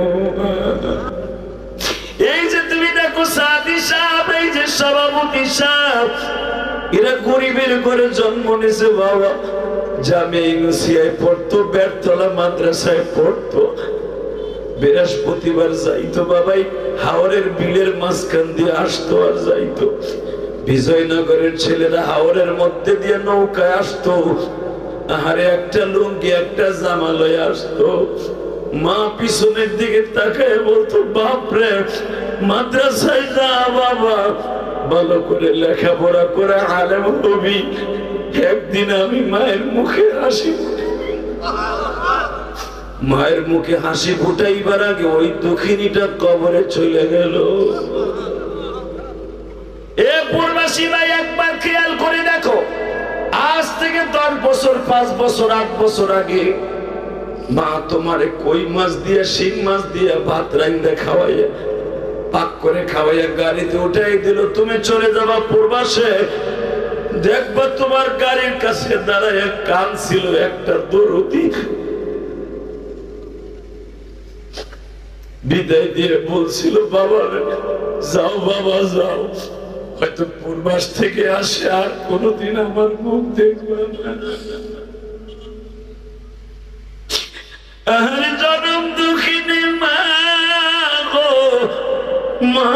এই যে তুমি দেখো সাদি সাহেব, এই যে সভাপতি সাহেব, এরা গরিবের ঘরে জন্ম নিয়েছে বাবা। জামিয়া ইউনিভার্সিটিতে পড়তো, বেরতলা মাদ্রাসায় পড়তো। বৃহস্পতিবার যাইতো বাবাই, হাওরের বিলের মাঝখান দিয়ে আসতো আর যাইতো। বিজয়নগরের ছেলেরা হাওরের মধ্যে দিয়ে নৌকায় আসতো। আহারে একটা লুঙ্গি একটা জামা লয়ে আসতো। মা পিছনের দিকে তাকায় বলতো, বাপরে মাদ্রাসায় যা বাবা, ভালো করে লেখাপড়া করে আলেম হবি। একদিন আমি মায়ের মুখে হাসি, মায়ের মুখে হাসি ফুটাইবার আগে ওই দুঃখিনীটা কবরে চলে গেল। এ পূর্বাসী ভাই, একবার খেয়াল করে দেখো, আজ থেকে 10 বছর 5 বছর 8 বছর আগে মা তোমারে কই মাছ দিয়ে শিং মাছ দিয়ে ভাত রাইন্দা খাওয়াইয়া, পাক করে খাওয়াইয়া গাড়িতে উঠাই দিল। তুমি চলে যাবা পূর্বাসে, দেখবা তোমার গাড়ির কাছে দাঁড়ায় কান ছিল একটা দরদি, বিদায় দিয়ে বলছিল, বাবা যাও বাবা যাও, হয়তো পূর্বাস থেকে আসে আর কোনদিন আমার মুখ দেখবা না। আরে জনম দুঃখিনী মা গো, মা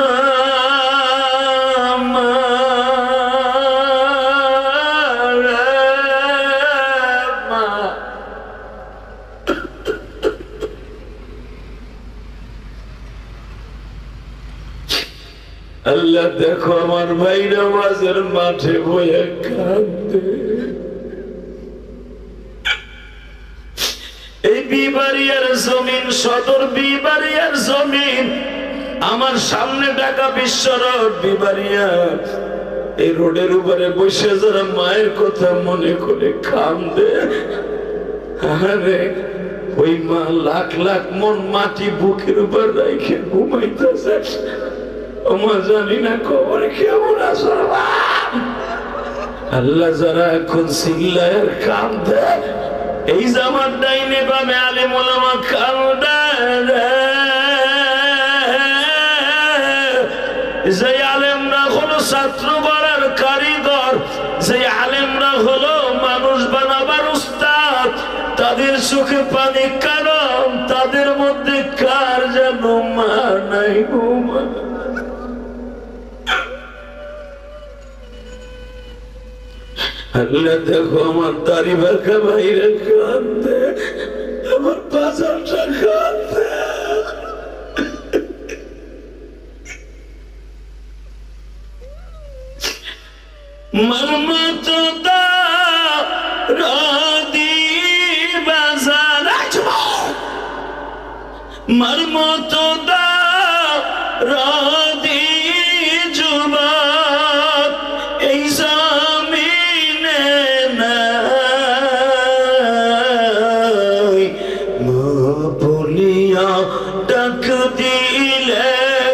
আল্লাহ দেখো আমার ভাইরা বাজার মাঠে বয়ে কাঁদে। এই বিবাড়িয়ার জমিন, সদর বিবাড়িয়ার জমিন, আমার সামনে ঢাকা বিশ্ব রোড বিবাড়িয়া। এই রোডের উপরে বসে যারা মায়ের কথা মনে করে কাঁদে, আরে ওই মা লাখ লাখ মন মাটি বুকের উপর রেখে ঘুমাইতেছে। ওমা জানি না কবরে কেমন আছো। আল্লাহ যারা এখন চিল্লায় কাঁদে, এই জামার ডাইনে বামে আলেম ওলামা কাঁদে। যে আলেমরা হলো ছাত্র গড়ার কারিগর, যে আলেমরা হলো মানুষ বানাবার উস্তাদ, তাদের চোখে পানি কারণ তাদের মধ্যে কার যেন মা নাই গো মা। আল্লাহ দেখো আমার দাড়ি বাঁকা বাইরে কাঁদে, আমার বাজারটা কাঁদে। মর্মত রাদি বাজার মর্মত রাদি যুবক এই জমিনে নাই, মা বলিয়া ডাক দিলে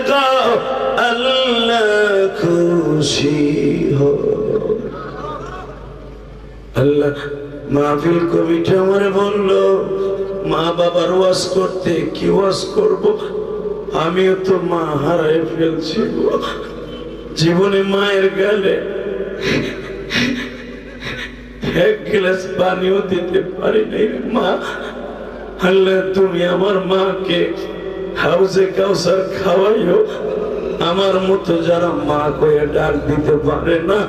গো আল্লাহ খুশি হয়। আল্লাহ মাহফিল কমিটি আমার বললো মা বাবার ওয়াজ করতে, কি ওয়াজ করব, আমিও তো মা হারাই ফেলছি, জীবনে মায়ের গালে এক গ্লাস পানিও দিতে পারি নাই মা। আল্লাহ তুমি আমার মাকে হাউজে কাউসার খাওয়াইও, আমার মতো যারা মা কয়ে ডাক দিতে পারে না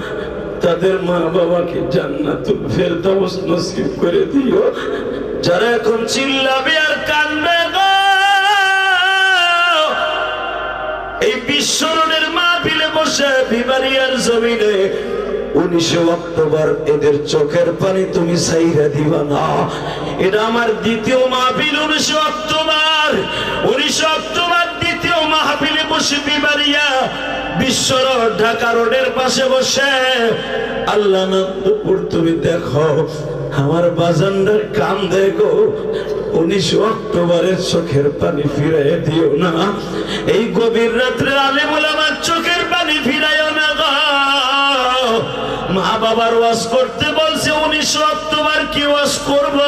তাদের মা বাবাকে জান্নাতুল ফেরদাউস নসিব করে দিও। যারা এখন চিল্লাবে আর কাঁদবে গো, এই বিশ্বরণের মাহফিলে বসে বিবারিয়ার জমিনে 19 অক্টোবর এদের চোখের পানি তুমি ছাইরা দিবা না। এটা আমার দ্বিতীয় মাহফিল 19 অক্টোবর। 19 অক্টোবর দ্বিতীয় মাহফিলে বসে বিবারিয়া বিশ্ব রোড ঢাকা রোডের পাশে বসে আল্লাহ নন্দপুর তুমি দেখো আমার বাজানটার কান্দে গো। 19 অক্টোবরের চোখের পানি ফিরাইয়া দিও না। এই গভীর রাত্রে আলেমুল আমার চোখের পানি ফিরাইও না গো। মা বাবার ওয়াজ করতে বলছে 19 অক্টোবর কি ওয়াজ করব?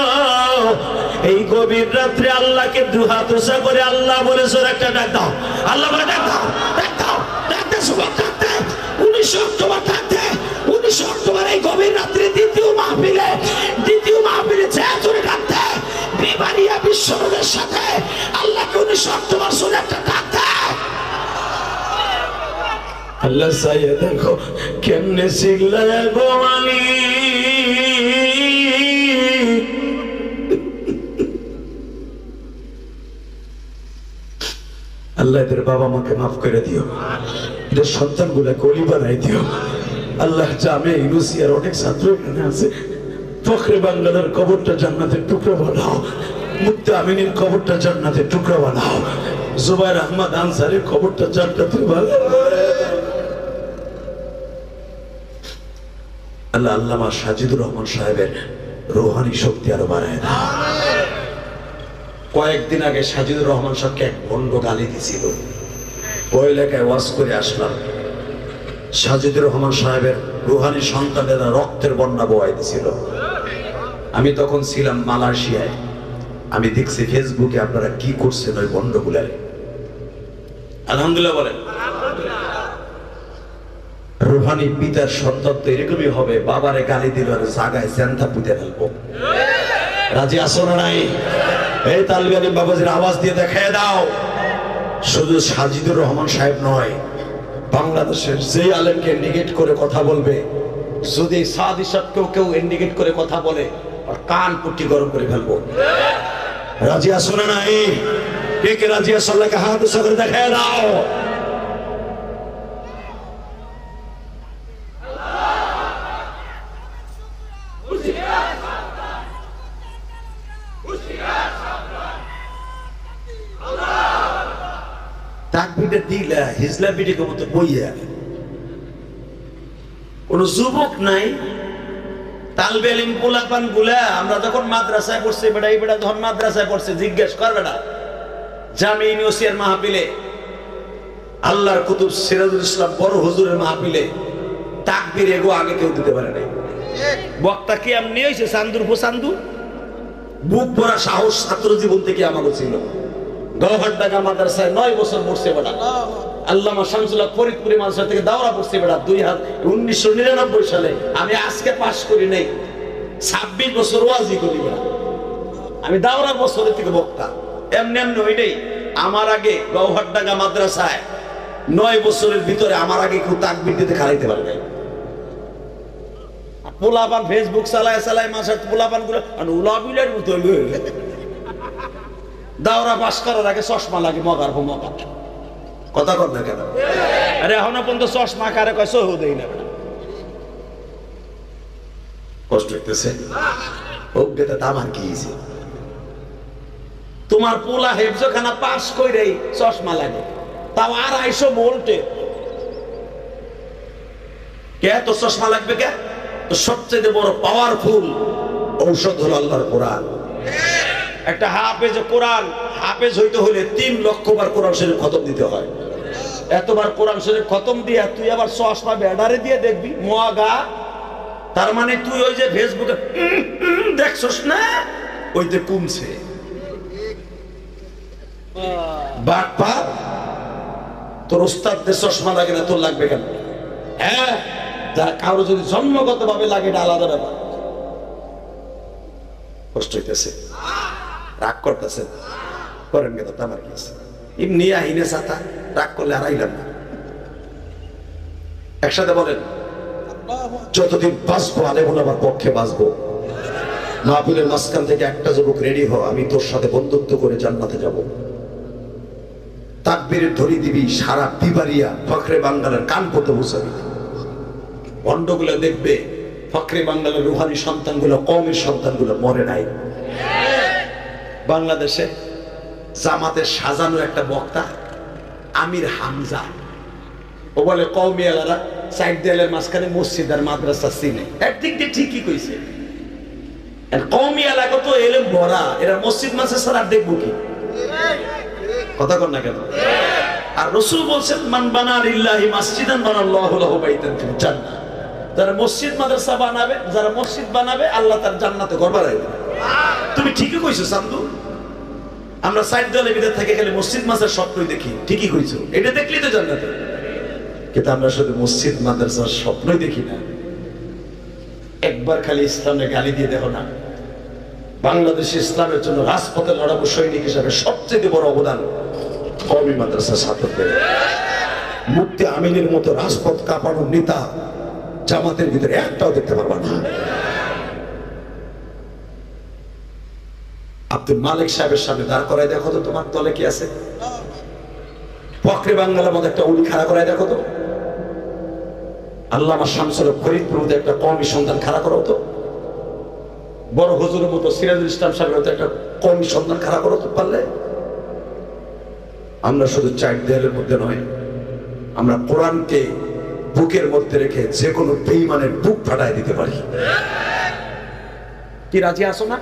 এই গভীর রাত্রে আল্লাহকে দুহাত উঁচা করে আল্লাহ বলেছো একটা ডাক দাও, আল্লাহ বলে ডাক দাও, ডাক দাও, ডাক দাও, সবাই ডাক দাও। 19 অক্টোবর ডাক দে। 19 অক্টোবর এই গভীর রাত্রে দ্বিতীয় মাহফিলে জয় জোরে ডাক দে। বিবারিয়া বিশ্বরোডের সাথে আল্লাহকে 19 অক্টোবর শুনে একটা ডাক দে। আল্লাহ সাইয়ে দেখো কেমনে চিল্লায় গো মালি। আল্লাহ এদের বাবা মাকে মাফ করে দিও, এদের সন্তান গুলাকে অলি বানাই দিও। আল্লাহ জামে ইউনুসিয়ার অনেক ছাত্র এখানে আছে, ফখরে বাংলার কবরটা জান্নাতের টুকরা বানাও, মুক্তা আমিনীর কবরটা জান্নাতের টুকরা বানাও, জুবাইর আহমদ আনসারের কবরটা জান্নাতের বানাও। আল্লাহ আল্লামা সাজিদুর রহমান সাহেবের রুহানি শক্তি আরো বাড়ায় দাও। কয়েকদিন আগে সাজিদুর রহমান সাহেবকে এক ভণ্ড গালি দিছিল, ওই এলাকায় ওয়াজ করে আসলাম। সাজিদুর রহমান সাহেবের রুহানি সন্তানেরা রক্তের বন্যা বয়াই দিছিল। আমি তখন ছিলাম মালয়েশিয়ায়, আমি দেখছি ফেসবুকে আপনারা কি করছেন ওই ভণ্ডগুলার। আলহামদুলিল্লাহ বলেন। রুহানি পিতার সন্তান তো এরকমই হবে, বাবারে গালি দিল আর জাগায় চ্যান্তা পুঁতে ফেলবো। রাজি আসো না নাই? এই তালবি আলিম বাবাজির আওয়াজ দিয়ে দেখায় দাও। শুধু সাজিদুর রহমান সাহেব নয়, বাংলাদেশের যে আলেমকে ইন্ডিকেট করে কথা বলবে, যদি সাদি সাহেবকেও কেউ ইন্ডিকেট করে কথা বলে আর কান পুটি গরম করে ফেলবো। রাজি আসো না নাই? কে কে রাজি আসো? আল্লাহকে হাত উঁচা করে দেখায় দাও। কোন যুবক নাই, তালবে ইলম পোলাপান গুলা। আমরা যখন মাদ্রাসায় পড়ছি, বেটা এই বেটা যখন মাদ্রাসায় পড়ছে জিজ্ঞেস করবে না জামি ইউনিভার্সিটির মাহফিলে, আল্লাহর কুতুব সিরাজুল ইসলাম বড় হুজুরের মাহফিলে তাকবীর এগো আগে কেউ দিতে পারে নাই। বক্তা কি এমনি হয়েছে চান্দুর চান্দু, বুক ভরা সাহস ছাত্র জীবন থেকে আমাকে ছিল। গৌহাট্টাকা মাদ্রাসায় 9 বছর পড়ছে বেটা। আল্লামা শামসুল্লাহ ফরিদপুরি মাদ্রাসা থেকে দাওরা পড়ছে বেটা 1999 সালে। আমি আজকে পাস করি নাই, 26 বছর ওয়াজি করি বেটা। আমি দাওরা বছরের থেকে বক্তা। এমনি এমনি ওইটাই আমার আগে গৌহাট্টাকা মাদ্রাসায় 9 বছরের ভিতরে আমার আগে কেউ তাকবীর দিতে খারাইতে পারে নাই। পোলাপান ফেসবুক চালায় চালায় মাসের পোলাপান গুলো উলাবিলের মতো দাওরা পাস করার আগে চশমা লাগে মগার মগা কথা কর না কেন? আরে এখনো পর্যন্ত চশমা কারে কয় সহ দেই না। কষ্ট হইতেছে অজ্ঞতা তামার কি হয়েছে? তোমার পোলা হেফজখানা পাস কইরেই চশমা লাগে, তাও 250 ভোল্টে। কে তো চশমা লাগবে কে? তো সবচেয়ে বড় পাওয়ারফুল ঔষধ হলো আল্লাহর কোরআন। একটা হাফেজ কোরআন হাফেজ হইতে হলে 3 লক্ষ বার কোরআন শরীফ খতম দিতে হয়। এতবার কোরআন শরীফ খতম দিয়া তুই আবার চশমা ব্যাডারে দিয়ে দেখবি মগা। তার মানে তুই ওই যে ফেসবুকে দেখছস না, ওইতে কমছে বাটপা। তোর ওস্তাদদের চশমা লাগে না, তোর লাগবে কেন? হ্যাঁ, যা কারো যদি জন্মগত ভাবে লাগে এটা আলাদা ব্যাপার। কষ্ট হইতেছে, রাগ করতেছে, করেন কেন? আমার কি আছে এমনি আহিনে ছাতা, রাগ করলে আর আইলাম না। একসাথে বলেন, যতদিন বাঁচবো আলেমুল আমার পক্ষে বাঁচবো। মাহফিলের মাঝখান থেকে একটা যুবক রেডি হ, আমি তোর সাথে বন্ধুত্ব করে জান্নাতে যাব। তাকবীরের ধরি দিবি সারা বিবারিয়া ফখরে বাঙ্গালের কান পতে বসাবি। ভণ্ডগুলো দেখবে ফখরে বাঙ্গালের রুহানি সন্তানগুলো, কওমের সন্তানগুলো মরে নাই। বাংলাদেশে জামাতের সাজানো একটা বক্তা আমির হামজা, ও বলে কওমি এলারা সাইড দেয়ালের মাঝখানে মসজিদ আর মাদ্রাসা চিনে। একদিক দিয়ে ঠিকই কইছে, কওমি এলাকা তো এলেম ভরা, এরা মসজিদ মাসে ছাড়া দেখবো কি? কথা কর না কেন? আর রাসূল বলছেন মান বানা লিল্লাহি মাসজিদান বানাল্লাহু লাহু বাইতান ফিল জান্নাহ। যারা মসজিদ মাদ্রাসা বানাবে, যারা মসজিদ বানাবে, আল্লাহ তার জান্নাতে ঘর বানায় দেবে। তুমি ঠিকই কইছো চান্দু, আমরা সাইড দেয়ালের ভিতর থেকে গেলে মসজিদ মাসের স্বপ্নই দেখি। ঠিকই কইছো, এটা দেখলেই তো জান্নাতে। কিন্তু আমরা শুধু মসজিদ মাদ্রাসার স্বপ্নই দেখি না। একবার খালি ইসলামে গালি দিয়ে দেখো না। বাংলাদেশ ইসলামের জন্য রাজপথে লড়াবো সৈনিক হিসাবে সবচেয়ে বড় অবদান কওমি মাদ্রাসার ছাত্রদের। মুফতি আমিনের মতো রাজপথ কাঁপানোর নেতা জামাতের ভিতরে একটাও দেখতে পারবা না। আব্দুল মালিক সাহেবের সামনে দাঁড় করায় দেখো তো তোমার দলে কি আছে। ফখরে বাঙ্গালের মধ্যে একটা উলি খাড়া করায় দেখো তো। আল্লামা শামসুল ফরিদপুর মধ্যে একটা কওমি সন্তান খাড়া করো তো। বড় হুজুরের মতো সিরাজুল ইসলাম সাহেবের মতো একটা কওমি সন্তান খাড়া করো তো পারলে। আমরা শুধু চার দেয়ালের মধ্যে নয়, আমরা কোরআনকে বুকের মধ্যে রেখে যে কোনো বেঈমানের বুক ফাটায় দিতে পারি। কি রাজি আছো না?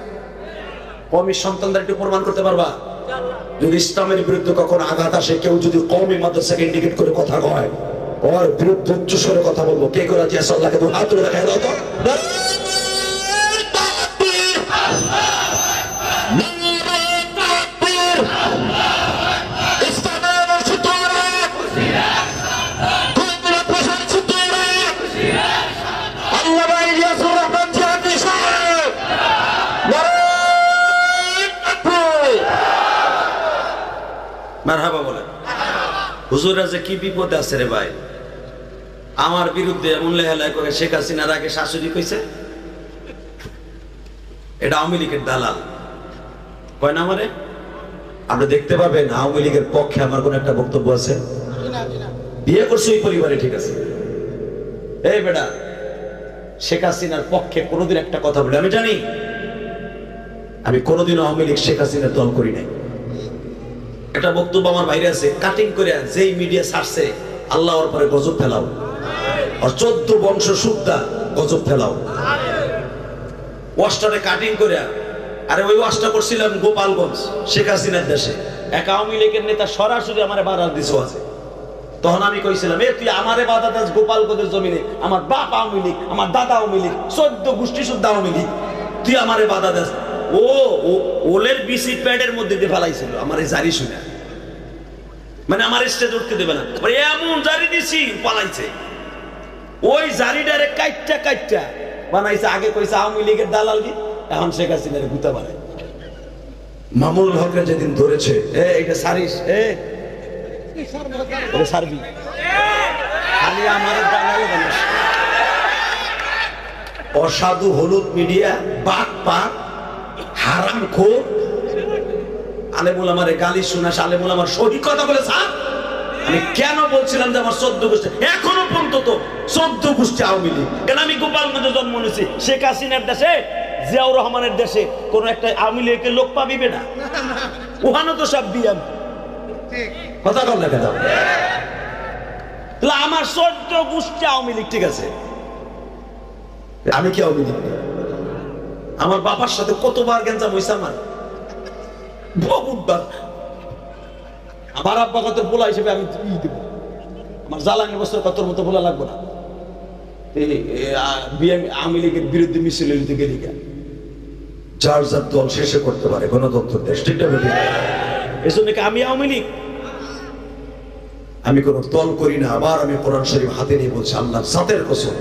কওমি সন্তানদের একটু প্রমাণ করতে পারবা? যদি ইসলামের বিরুদ্ধে কখনো আঘাত আসে, কেউ যদি কওমি মাদ্রাসাকে ইন্ডিকেট করে কথা কয়, ওর বিরুদ্ধে উচ্চ স্বরে কথা বলবো। কে করে রাজি আছো? আল্লাহকে হাত তুলে দেখা দাও তো। মারহাবা বলেন। হুজুরা যে কি বিপদে আছে রে ভাই। আমার বিরুদ্ধে এমন লেহালাই করে শেখ হাসিনার আগে শাশুড়ি কইছে এটা আওয়ামী লীগের দালাল কয় না আমারে। আপনি দেখতে পাবেন আওয়ামী লীগের পক্ষে আমার কোন একটা বক্তব্য আছে? বিয়ে করছে ওই পরিবারে, ঠিক আছে। এই বেটা, শেখ হাসিনার পক্ষে কোনোদিন একটা কথা বলে আমি জানি। আমি কোনোদিন আওয়ামী লীগ শেখ হাসিনার দল করি নাই। একটা বক্তব্য আমার বাইরে আছে, কাটিং করে যেই মিডিয়া ছাড়ছে আল্লাহ ওর পরে গজব ফেলাও, আর 14 বংশ সুদ্ধা গজব ফেলাও। ওয়াশটারে কাটিং করে, আরে ওই ওয়াশটা করছিলাম গোপালগঞ্জ শেখ হাসিনার দেশে। এক আওয়ামী লীগের নেতা সরাসরি আমারে বাধা দিছো আছে। তখন আমি কইছিলাম, এ তুই আমারে বাধা দাস গোপালগঞ্জের জমিনে? আমার বাপ আওয়ামী লীগ, আমার দাদা আওয়ামী লীগ, 14 গোষ্ঠী শুদ্ধ আওয়ামী লীগ, তুই আমারে বাধা দাস? ও ওলের বিসি প্যাডের মধ্যে দিয়ে ফেলাইছিল আমার এই জারি শুনে, মানে আমার স্টেজ উঠতে দেবে না। এমন জারি দিছি পালাইছে। ওই জারিটারে কাইটটা কাইটটা বানাইছে। আগে কইছে আওয়ামী লীগের দালালগি, এখন শেখ হাসিনার গুতা বানায়। মামুনুল হকরে যেদিন ধরেছে, এইটা সারিস, সারবি খালি আমার দালাল বানাস। অসাধু হলুদ মিডিয়া, বাট পাক, হারামখোর, আলেমুল আমারে গালি শোনাস, আলেমুল আমার সহি কথা বলে স্যার। আমি কেন বলছিলাম যে আমার 14 গোষ্ঠী, এখনো পর্যন্ত তো 14 গোষ্ঠী আওয়ামী লীগ। কেন আমি গোপালগঞ্জে জন্ম নিয়েছি, শেখ হাসিনার দেশে, জিয়াউর রহমানের দেশে কোন একটা আওয়ামী লীগের লোক পাবিবে না, ওখানে তো সব বিয়াম। কথা বল না কেন? আমার 14 গোষ্ঠী আওয়ামী লীগ, ঠিক আছে, আমি কি আওয়ামী লীগ? আমার বাবার সাথে কতবার গেঞ্জাম হয়েছে আমার, বহুবার। আমার আব্বা কত বলা হিসেবে আমি দেবো, আমার জ্বালানি বছর কত মতো বলা লাগবো না। আওয়ামী লীগের বিরুদ্ধে মিছিল নিতে গেলি কেন? যার যার দল শেষে করতে পারে গণতন্ত্র দেশ, ঠিক না? এই জন্য আমি আওয়ামী লীগ, আমি কোন দল করি না। আবার আমি কোরআন শরীফ হাতে নিয়ে বলছি, আল্লাহর জাতের কসম,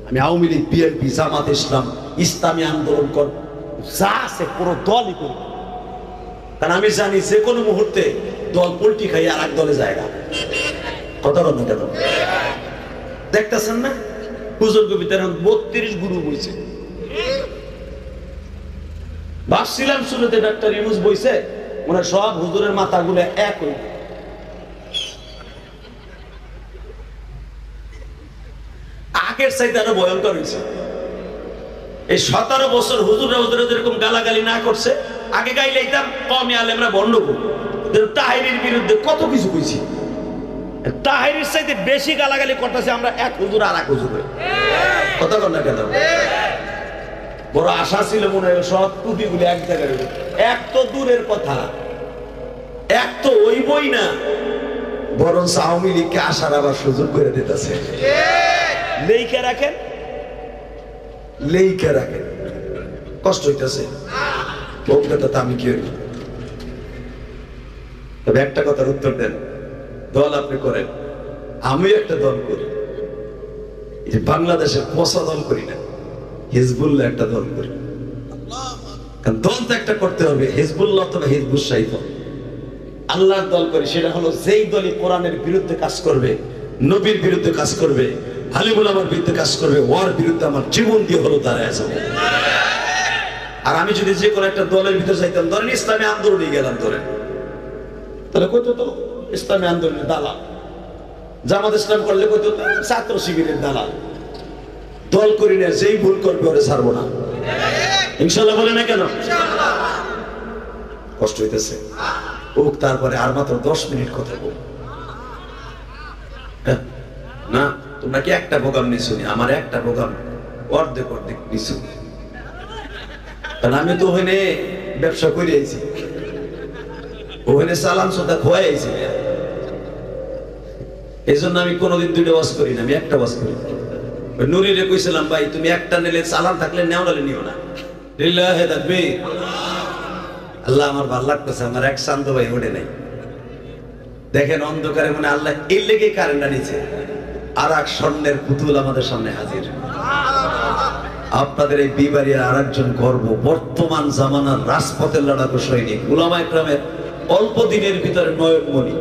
আমি আওয়ামী লীগ, বিএনপি, জামাত ইসলাম, ইসলামী আন্দোলন কর, যা আছে পুরো দলই করি। কারণ আমি জানি যে কোনো মুহূর্তে দল পল্টি খাই আর এক দলে যায় না। কথা বল না কেন? দেখতেছেন না হুজুর কবিতার 32 গুরু বইছে। ভাবছিলাম শুরুতে ডাক্তার ইউনুস বইছে, মানে সব হুজুরের মাথাগুলো এক হইল। আগের চাইতে আরো ভয়ঙ্কর হয়েছে। এই 17 বছর হুজুররা যেরকম গালাগালি না করছে, আগে গাইলে এইতাম কমে আলেমরা বন্ধ করবো। তাহিরির বিরুদ্ধে কত কিছু কইছি, তাহিরির চাইতে বেশি গালাগালি করতেছে আমরা এক হুজুর আর এক হুজুর। কথা বল না কেন? বড় আশা ছিল মনে হয় সব টুপিগুলি এক জায়গায়, এক তো দূরের কথা, এক তো ওইবই না, বরং আওয়ামী লীগকে আসার আবার সুযোগ করে দিতেছে। লেইখে রাখেন, লেইখে রাখেন, কষ্ট হইতেছে। বলতে আমি কি হইব? তবে একটা কথার উত্তর দেন, দল আপনি করেন, আমি একটা দল করি। এই যে বাংলাদেশের পচা দল করি না, হিজবুল্লাহ একটা দল করি। কারণ দল তো একটা করতে হবে, হিজবুল্লাহ অথবা হিজবুল শাহিদ আল্লাহর দল করি। সেটা হলো যেই দলই কোরআনের বিরুদ্ধে কাজ করবে, নবীর বিরুদ্ধে কাজ করবে, আলিমুল আমার বিরুদ্ধে কাজ করবে, ওর বিরুদ্ধে আমার জীবন দিয়ে হলো দাঁড়ায় যাবো। আর আমি যদি যে কোনো একটা দলের ভিতরে যাইতাম, ধরেন ইসলামী আন্দোলনে গেলাম, ধরেন তাহলে কইতো তো ইসলামী আন্দোলনের দালাল, জামাত ইসলাম করলে কইতো তো ছাত্র শিবিরের দালাল। দল করি না, যেই ভুল করবে ওরে ছাড়বো না, ইনশাল্লাহ বলে না কেন? কষ্ট হইতেছে ওক। তারপরে আর মাত্র 10 মিনিট কথা বল না। তোমরা কি একটা প্রোগ্রাম নিছো? আমার একটা প্রোগ্রাম অর্ধেক অর্ধেক নিছো। কারণ আমি তো ওখানে ব্যবসা করে আইছি, ওখানে চালান সোতা খোয়াই আইছি। এই জন্য আমি কোনোদিন 2টা ওয়াজ করি না, আমি একটা ওয়াজ করি। নুরিরে কইছিলাম, ভাই তুমি একটা নিলে চালান থাকলে নেও, নালে নিও না। লিল্লাহি তাকবীর। আল্লাহ আমার ভালো লাগতেছে, আমার এক শান্ত ভাই ওঠে নাই। দেখেন অন্ধকারে মানে আল্লাহ এর লেগে কারেন্টটা নিচে, আর এক স্বর্ণের পুতুল আমাদের সামনে হাজির। আপনাদের এই বিবাড়িয়া আর একজন গর্ব, বর্তমান জামানার রাজপথের লড়াকু সৈনিক, উলামা ইকরামের অল্প দিনের ভিতরে নয়নমণি,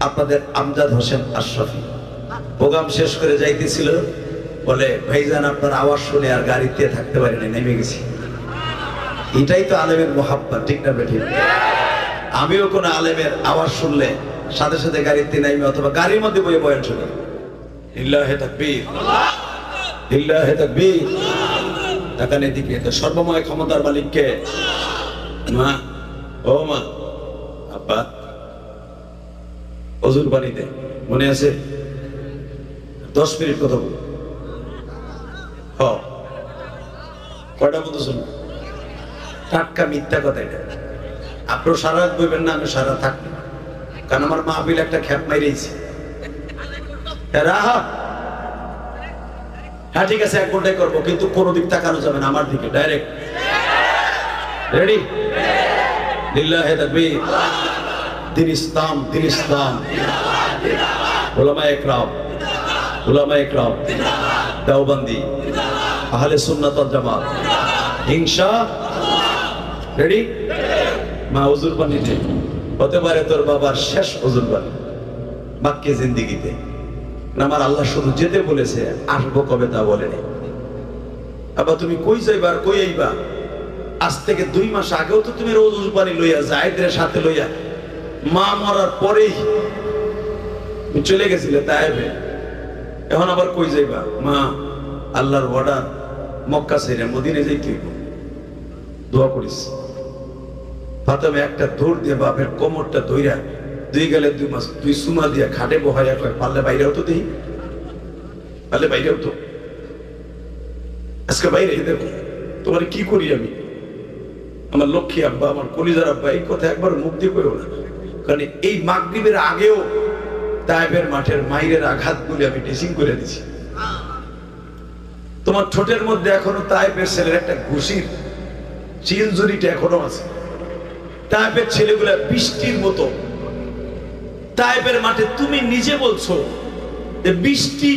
আপনাদের আমজাদ হোসেন আশরাফি। প্রোগ্রাম শেষ করে যাইতেছিল, বলে ভাইজান আপনার আওয়াজ শুনে আর গাড়িতে থাকতে পারি না, নেমে গেছি। এটাই তো আলেমের মোহাব্বত, ঠিক না বেঠিক? আমিও কোন আলেমের আওয়াজ শুনলে সাথে সাথে গাড়িতে নাইমে, অথবা গাড়ির মধ্যে বয়ে বয়ান শুনি। লিল্লাহি তাকবীর, লিল্লাহি তাকবীর। তাকান এদিকে, তো সর্বময় ক্ষমতার মালিককে। মা, ও মা, আব্বা, অজুর পানিতে মনে আছে 10 মিনিট কথা বল। কয়টা মতো শুনুন, টাটকা মিথ্যা কথা এটা। আপনার সারা রাত বইবেন না, আমি সারা থাকবো, কারণ আমার মাহফিল একটা খ্যাপ মাইরেছি। হ্যাঁ ঠিক আছে, 1 ঘন্টায় করবো, কিন্তু কোনো দিক তাকানো যাবে না আমার দিকে, ডাইরেক্ট। রেডি? লিল্লাহি তাকবীর। দিন ইসলাম, দিন ইসলাম। উলামা ইকরাম, উলামা ইকরাম, দেওবন্দি, আহলে সুন্নাত ওয়াল জামাত, ইনশাআল্লাহ। রেডি? মা হুজুর পানিতে হতে পারে তোর বাবার শেষ হুজুর পানি বাক্যে জিন্দেগিতে। আমার আল্লাহ শুধু যেতে বলেছে, আসবো কবে তা বলেনি। আবার তুমি কই যাইবা আর কই আইবা? আজ থেকে 2 মাস আগেও তো তুমি রোজ পানি লইয়া জায়েদের সাথে লইয়া মা মরার পরেই চলে গেছিলে তায়েবে। এখন আবার কই যাইবা? মা আল্লাহর অর্ডার, মক্কা ছেড়ে মদিনায় যাইতে হইব, দোয়া করিস। ফাতেমা একটা দৌড় দিয়ে বাপের কোমরটা ধইরা 2 গেলে 2 মাস 2 সুমা দিয়া খাটে বহাইয়া কয়, পারলে বাইরেও তো দেই, পারলে বাইরেও তো, আজকে বাইরে দেখো তোমার কি করি আমি। আমার লক্ষ্মী আব্বা, আমার কলিজার আব্বা, এই কথা একবার মুখ দিয়ে কইও না, কারণ এই মাগরিবের আগেও তায়েবের মাঠের মাইরের আঘাতগুলি আমি ড্রেসিং করে দিছি। তোমার ঠোঁটের মধ্যে এখনো তায়েবের ছেলের একটা ঘুষির চিনজুরিটা এখনো আছে। তায়েবের ছেলেগুলা বৃষ্টির মতো। তায়েবের মাঠে তুমি নিজে বলছো যে বৃষ্টি,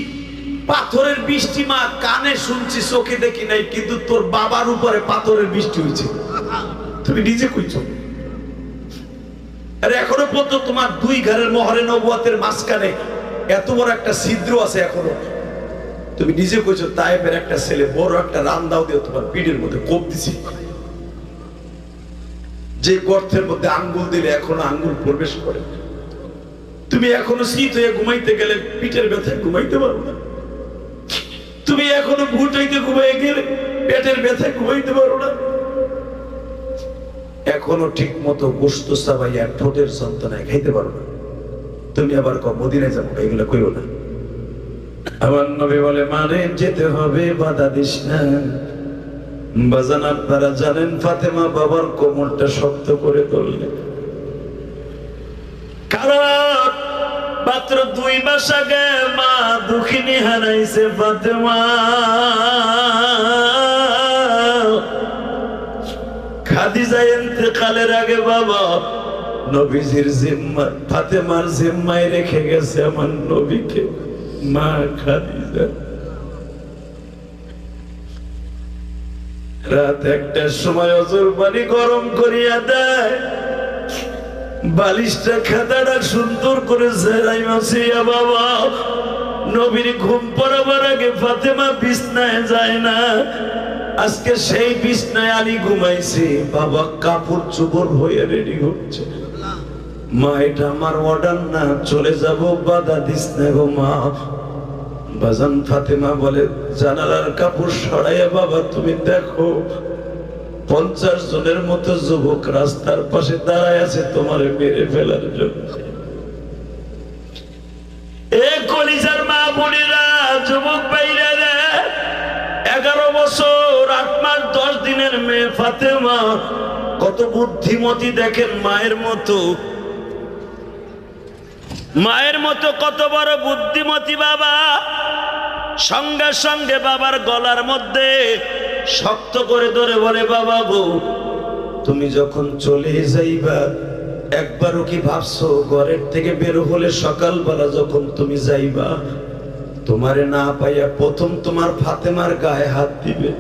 পাথরের বৃষ্টি মা কানে শুনছি, চোখে দেখি নাই, কিন্তু তোর বাবার উপরে পাথরের বৃষ্টি হয়েছে, তুমি নিজে কইছো। আরে এখনো পর্যন্ত তোমার 2 ঘরের মহরে নবুয়তের মাঝখানে এত বড় একটা ছিদ্র আছে এখনো। তুমি নিজে কইছো তায়েবের একটা ছেলে বড় একটা রান্দাও দিয়ে তোমার পিঠের মধ্যে কোপ দিছি, যে গর্তের মধ্যে আঙ্গুল দিলে এখনো আঙ্গুল প্রবেশ করে। তুমি এখনো শীত হয়ে ঘুমাইতে গেলে পিঠের ব্যথায় ঘুমাইতে পারো না। তুমি এখনো ভুট হইতে ঘুমাই গেলে পেটের ব্যথায় ঘুমাইতে পারো না। এখনো ঠিক মতো গোশত চাবাইয়া ঠোঁটের যন্ত্রণায় খাইতে পারো না। তুমি আবার মদিনায় যাবো, এগুলো কইও না। আমার নবী বলে, মানে যেতে হবে, বাধা দিস না। বাজান আপনারা জানেন ফাতেমা বাবার কোমরটা শক্ত করে ধরলেন, কারণ মাত্র 2 মাস আগে মা দুঃখিনী হারাইছে ফাতেমা। খাদিজা ইন্তেকালের আগে বাবা নবীজির জিম্মা, ফাতেমার জিম্মায় রেখে গেছে আমার নবীকে মা খাদিজা। রাত 1টার সময় অজুর পানি গরম করিয়া দেয়, বালিশটা খাতাটা সুন্দর করে জেরাই মাসিয়া বাবা নবীর ঘুম পড়াবার আগে ফাতেমা বিছনায় যায় না। আজকে সেই বিছনায় আলী ঘুমাইছে, বাবা কাপড় চোপড় হয়ে রেডি হচ্ছে। মা এটা আমার অর্ডার না, চলে যাব, বাধা দিস না গো মা। বাজান ফাতেমা বলে, জানালার কাপড় সরাইয়া বাবা তুমি দেখো 50 জনের মতো যুবক রাস্তার পাশে দাঁড়ায় আছে তোমারে মেরে ফেলার জন্য। এ কলিজার মা বোনেরা, যুবক ভাইরা, 11 বছর 8 মাস 10 দিনের মেয়ে ফাতেমা কত বুদ্ধিমতী দেখেন, মায়ের মতো, মায়ের মতো কত বড় বুদ্ধিমতী বাবা। সঙ্গে সঙ্গে বাবার গলার মধ্যে শক্ত করে ধরে বলে, বাবা গো তুমি যখন চলে যাইবা একবারও কি ভাবছো ঘরের থেকে বের হলে সকালবেলা যখন তুমি যাইবা তোমারে না পাইয়া প্রথম তোমার ফাতেমার গায়ে হাত দিবে?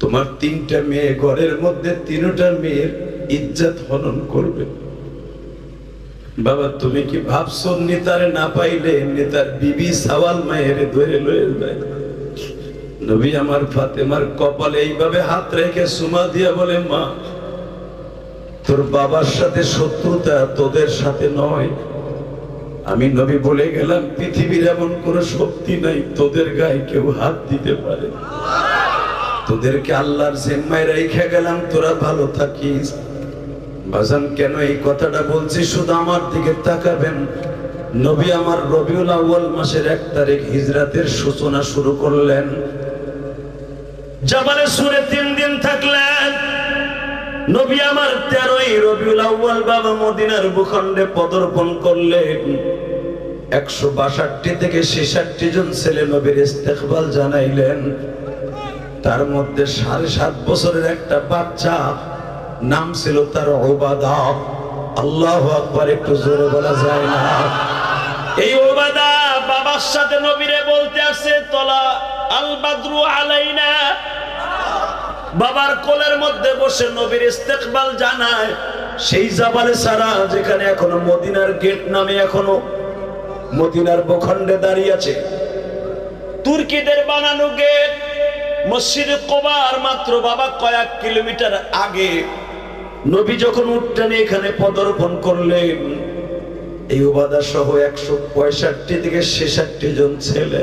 তোমার 3টা মেয়ে ঘরের মধ্যে, 3টা মেয়ের ইজ্জত হনন করবে। বাবা তুমি কি ভাবছো নেতারে না পাইলে নেতার বিবি সাওয়াল মায়ের ধরে লয়ে যায়? নবী আমার ফাতেমার কপালে এইভাবে হাত রেখে সুমা দিয়া বলে, মা তোর বাবার সাথে শত্রুতা, তোদের সাথে নয়। আমি নবী বলে গেলাম পৃথিবীর এমন কোন শক্তি নাই তোদের গায়ে কেউ হাত দিতে পারে। তোদেরকে আল্লাহর জিম্মায় রেখে গেলাম, তোরা ভালো থাকিস। বাজান কেন এই কথাটা বলছি শুধু আমার দিকে তাকাবেন। নবী আমার রবিউল আউয়াল মাসের 1 তারিখ হিজরাতের সূচনা শুরু করলেন। জাবালে সুরে 3 দিন থাকলেন। নবী আমার 13ই রবিউল আউয়াল বাবা মদিনার ভূখণ্ডে পদার্পণ করলেন। 162 থেকে 66 জন ছেলে নবীর ইস্তেকবাল জানাইলেন। তার মধ্যে 7.5 বছরের একটা বাচ্চা, নাম ছিল তার ওবাদা। আল্লাহু আকবার, একটু জোরে বলা যায় না? এই ওবাদা বাবার সাথে নবীরে বলতে আসে, তলা আল বাদরু আলাইনা। বাবার কোলের মধ্যে বসে নবীর ইস্তেকবাল জানায়। সেই জাবালে সারা যেখানে এখনো মদিনার গেট নামে এখনো মদিনার ভূখণ্ডে দাঁড়িয়ে আছে। তুর্কিদের বানানো গেট মসজিদে কুবার মাত্র বাবা কয়েক কিলোমিটার আগে নবী যখন উঠতেন এখানে পদার্পণ করলেন, এই উবাদা সহ 165 থেকে 66 জন ছেলে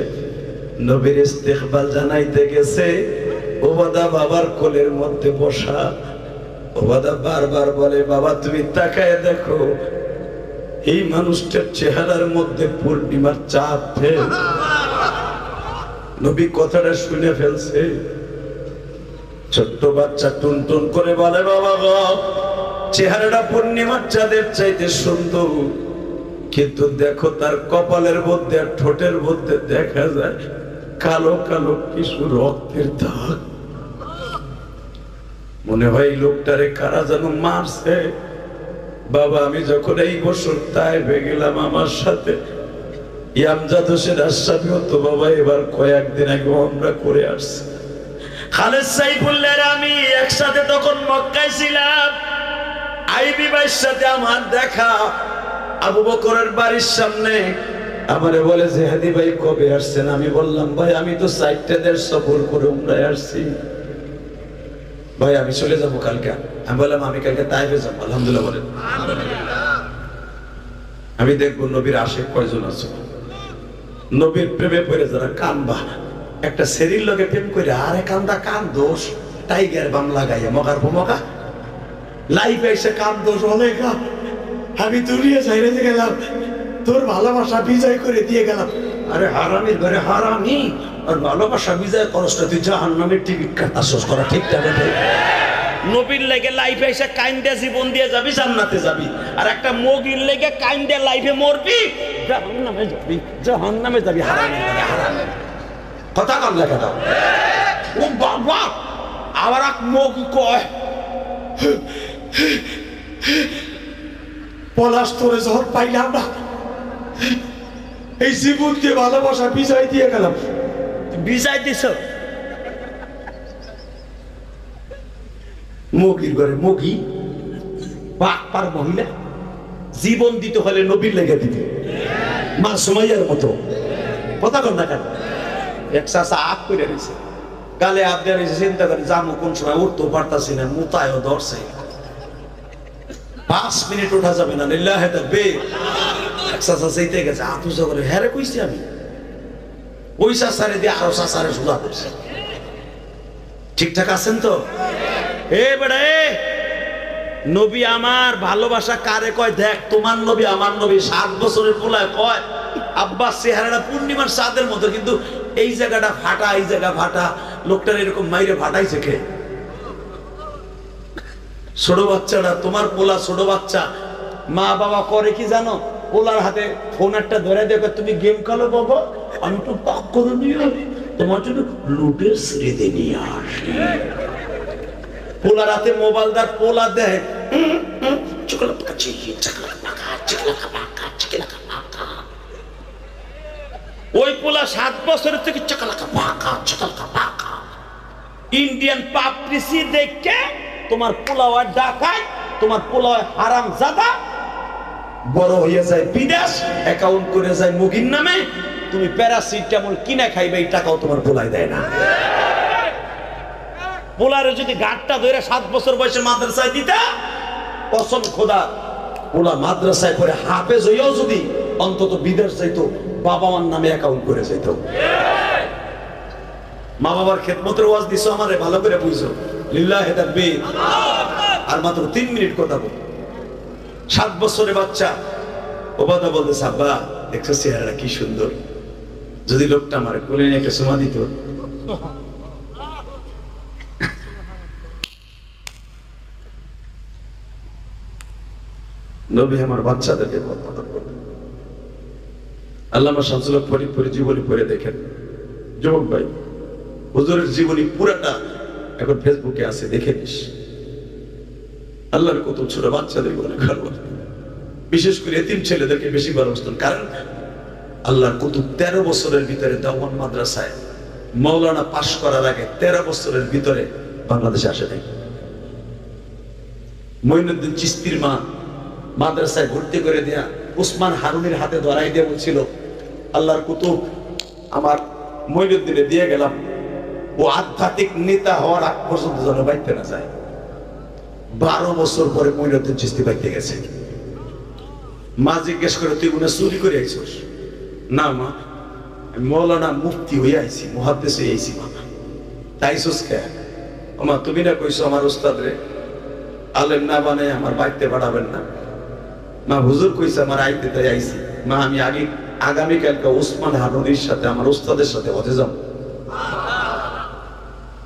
নবীর ইস্তেকবাল জানাইতে গেছে। উবাদা বাবার কোলের মধ্যে বসা। উবাদা বারবার বলে, বাবা তুমি তাকায় দেখো, এই মানুষটার চেহারার মধ্যে পূর্ণিমার চাঁদ ফেল। নবী কথাটা শুনে ফেলছে। ছোট্ট বাচ্চা টুনটুন করে বলে, বাবা গো, চেহারাটা পূর্ণিমার চাঁদের চাইতে সুন্দর, কিন্তু দেখো তার কপালের মধ্যে আর ঠোঁটের মধ্যে দেখা যায় কালো কালো কিছু রক্তের দাগ। মনে হয় লোকটারে কারা যেন মারছে। বাবা আমি যখন এই বছর তাইফে গেলাম, আমার সাথে ইয়ামজাদ হোসেন আশরাফি হতো বাবা, এবার কয়েকদিন আগে আমরা করে আসছি। খালেদ সাইফুল্লাহর আমি একসাথে তখন মক্কায় ছিলাম। আইবি ভাইয়ের সাথে আমার দেখা আবু বকরের বাড়ির সামনে। আমারে বলে যে হাদি ভাই কবে আসছেন? আমি বললাম ভাই আমি তো 4টা দেশ সফর করে উমরায় আসছি ভাই, আমি চলে যাবো কালকে। আমি বললাম আমি কালকে তাইফে যাবো। আলহামদুলিল্লাহ বলেন। আমি দেখবো নবীর আশেক কয়জন আছে, নবীর প্রেমে পড়ে যারা কানবা। একটা সেরির লগে প্রেম করে আরে কান্দা কান দোষ, টাইগার বাম লাগাইয়া মগার ভমকা লাইফে এসে কান দোষ অনেক। আমি দুনিয়া ছাইরে গেলাম, তোর ভালোবাসা বিজয় করে দিয়ে গেলাম। আরে হারামির ঘরে হারামি, আর ভালোবাসা বিজয় করস তুই জাহান্নামের টিকিট কাটাছস করা ঠিক যাবে। নবীর লেগে লাইফে এসে কাইন্দে জীবন দিয়ে যাবি, জান্নাতে যাবি। আর একটা মগির লেগে কাইন্দে লাইফে মরবি, জাহান্নামে যাবি, জাহান্নামে যাবি। হারামি হারামি কথা কর লেখা দাও। ও বাবা আবার এক মগি কয়, পলাশ তোরে যখন পাইলাম না, এই জীবনকে ভালোবাসা বিজয় দিয়ে গেলাম। বিজয় দিছ মগির ঘরে মগি পাক পার মহিলা জীবন দিতে হলে নবীর লেগে দিতে, মা সুমাইয়ার মতো। কথা কর না কেন? এক চাষা আপ করে রয়েছে, গালে আপ দিয়ে রয়েছে, চিন্তা করে জামু কোন সময় উঠতেও পারতাছি না, মুতায়ও ধরছে। 5 মিনিট ওঠা যাবে না, লিল্লাহে তাকবীর। এক চাষা চাইতে গেছে, আতুজা করে হ্যারে কইছি আমি, ওই চাষারে দিয়ে আরো চাষারে সোজা করছে। ঠিকঠাক আছেন তো? এ বেড়া নবী আমার ভালোবাসা কারে কয় দেখ, তোমার নবী আমার নবী। 7 বছরের পোলায় কয় আব্বাস চেহারাটা পূর্ণিমার চাঁদের মতো, কিন্তু এই জায়গাটা ফাটা, এই জায়গা ফাটা। লোকটার এরকম মাইরে ফাটাইছে কে? ছোট বাচ্চাটা, তোমার পোলা ছোট বাচ্চা। মা বাবা করে কি জানো? পোলার হাতে ফোন একটা ধরে দেখো, তুমি গেম খেলো বাবা, আমি তো পাক করে নিয়ে তোমার জন্য লুটের স্মৃতি নিয়ে আসি। পোলার হাতে মোবাইল দার, পোলা দেয় ওই পোলা 7 বছরের থেকে ইন্ডিয়ান পাপড়িসি দেখে তোমার পোলা হয় ডাকায়, তোমার পোলা হয় হারাম জাদা। বড় হয়ে যায় বিদেশ, অ্যাকাউন্ট করে যায় মুগির নামে। তুমি প্যারাসিটামল কিনা খাইবে, এই টাকাও তোমার পোলায় দেয় না। পোলারে যদি গাঁটটা ধরে 7 বছর বয়সে মাদ্রাসায় দিতা, কসম খোদা পোলা মাদ্রাসায় পড়ে হাফেজ হইয়াও যদি অন্তত বিদেশ যাইতো, বাবা মার নামে অ্যাকাউন্ট করে যাইতো। মা বাবার খেদমতের ওয়াজ দিছো, আমারে ভালো করে বুঝছো। লিল্লাহে তাকবীর। আর মাত্র 3 মিনিট কথা বল। 7 বছরের বাচ্চা ওবাদা বলতেছে, আব্বা দেখছো চেহারাটা কি সুন্দর, যদি লোকটা আমার কোলে নিয়ে একটা সুমা দিত। নবী আমার বাচ্চাদেরকে কথা বলেন। আল্লামা শামসুল হক ফরিদপুরের জীবনী পড়ে দেখেন। যুবক ভাই, হুজুরের জীবনী পুরাটা এখন ফেসবুকে আছে, দেখে নিস। আল্লাহর কত ছোট বাচ্চাদের বলে ঘর, বিশেষ করে এতিম ছেলেদেরকে বেশি ভালোবাসতেন। কারণ আল্লাহর কত 13 বছরের ভিতরে দেওবন্দ মাদ্রাসায় মাওলানা পাশ করার আগে 13 বছরের ভিতরে বাংলাদেশে আসে নাই। মঈনুদ্দিন চিশতির মা মাদ্রাসায় ভর্তি করে দেয়া উসমান হারুনের হাতে ধরাই দিয়ে বলছিল, আল্লাহর কুতুব আমার মঈনুদ্দিনে দিয়ে গেলাম, ও আধ্যাত্মিক নেতা হওয়ার আগ পর্যন্ত যেন বাইতে না যায়। 12 বছর পরে মঈনুদ্দিন চিশতি বাইতে গেছে। মা জিজ্ঞেস করে, তুই মনে চুরি করে আইছিস? না মা, মৌলানা মুফতি হয়ে আইছি, মুহাদ্দিস হয়ে আইছি। মা তাইছিস কে? মা তুমি না কইছো আমার উস্তাদ রে আলেম না বানায় আমার বাইতে পাঠাবেন না। মা হুজুর কইছে আমার আইতে, তাই আইছি। মা আমি আগামীকালকে উসমান হারুনির সাথে আমার উস্তাদের সাথে হতে যাব।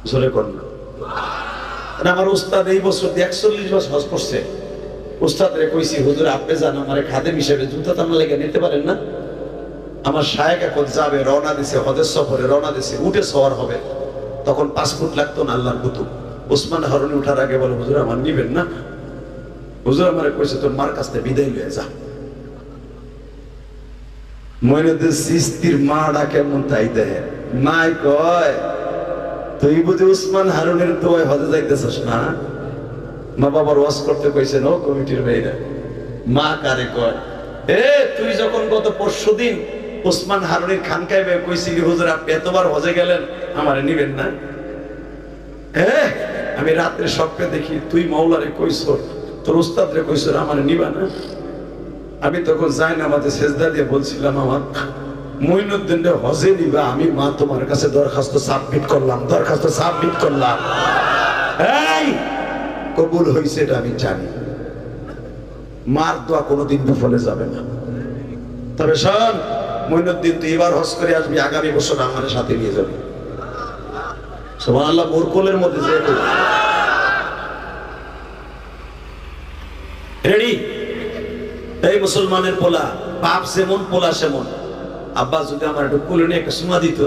জোরে কর না। আমার উস্তাদ এই বছর 41 বছর হজ করছে। উস্তাদ রে কইছি, হুজুর আপনি জান আমার খাদেম হিসেবে জুতা তামলা লেগে নিতে পারেন না? আমার শায়েখ এখন যাবে, রওনা দিছে, হজের সফরে রওনা দিছে, উঠে সওয়ার হবে। তখন পাসপোর্ট লাগতো না। আল্লাহর কুতুব উসমান হারুনি উঠার আগে বলে, হুজুর আমার নিবেন না? হুজুর আমারে কইছে তোর মার কাছ থেকে বিদায় লয়ে যা। মঈনুদ্দিন চিশতির মা ডাকে মন তাই দেয়, মাই কয় তুই বুঝি উসমান হারুনের দোয়ায় হজে যাইতেছস না? মা বাবার ওয়াজ করতে কইছেন ও কমিটির ভাইরা। মা কারে কয়, এ তুই যখন গত পরশুদিন উসমান হারুনির খানকায় কইছিলি হুজুর আপনি এতবার হজে গেলেন, আমারে নিবেন না? আমি রাত্রে স্বপ্নে দেখি তুই মাওলারে কইছ, তোর উস্তাদ রে কইছ আমারে নিবা না? আমি তখন যাই না, আমাদের সেজদা দিয়ে বলছিলাম আমার মঈনুদ্দিন রে হজে নিবা। আমি মা তোমার কাছে দরখাস্ত সাবমিট করলাম। এই কবুল হইছে এটা আমি জানি। মার দোয়া কোনোদিন বিফলে যাবে না। তবে শোন মঈনুদ্দিন, তুই এবার হজ করে আসবি, আগামী বছর আমার সাথে নিয়ে যাবি। সুবহানাল্লাহ। মোরকলের মধ্যে যে রেডি। এই মুসলমানের পোলা, বাপ যেমন পোলা সেমন। আব্বা যদি আমার একটু কোলে নিয়ে একটা সুমা দিত,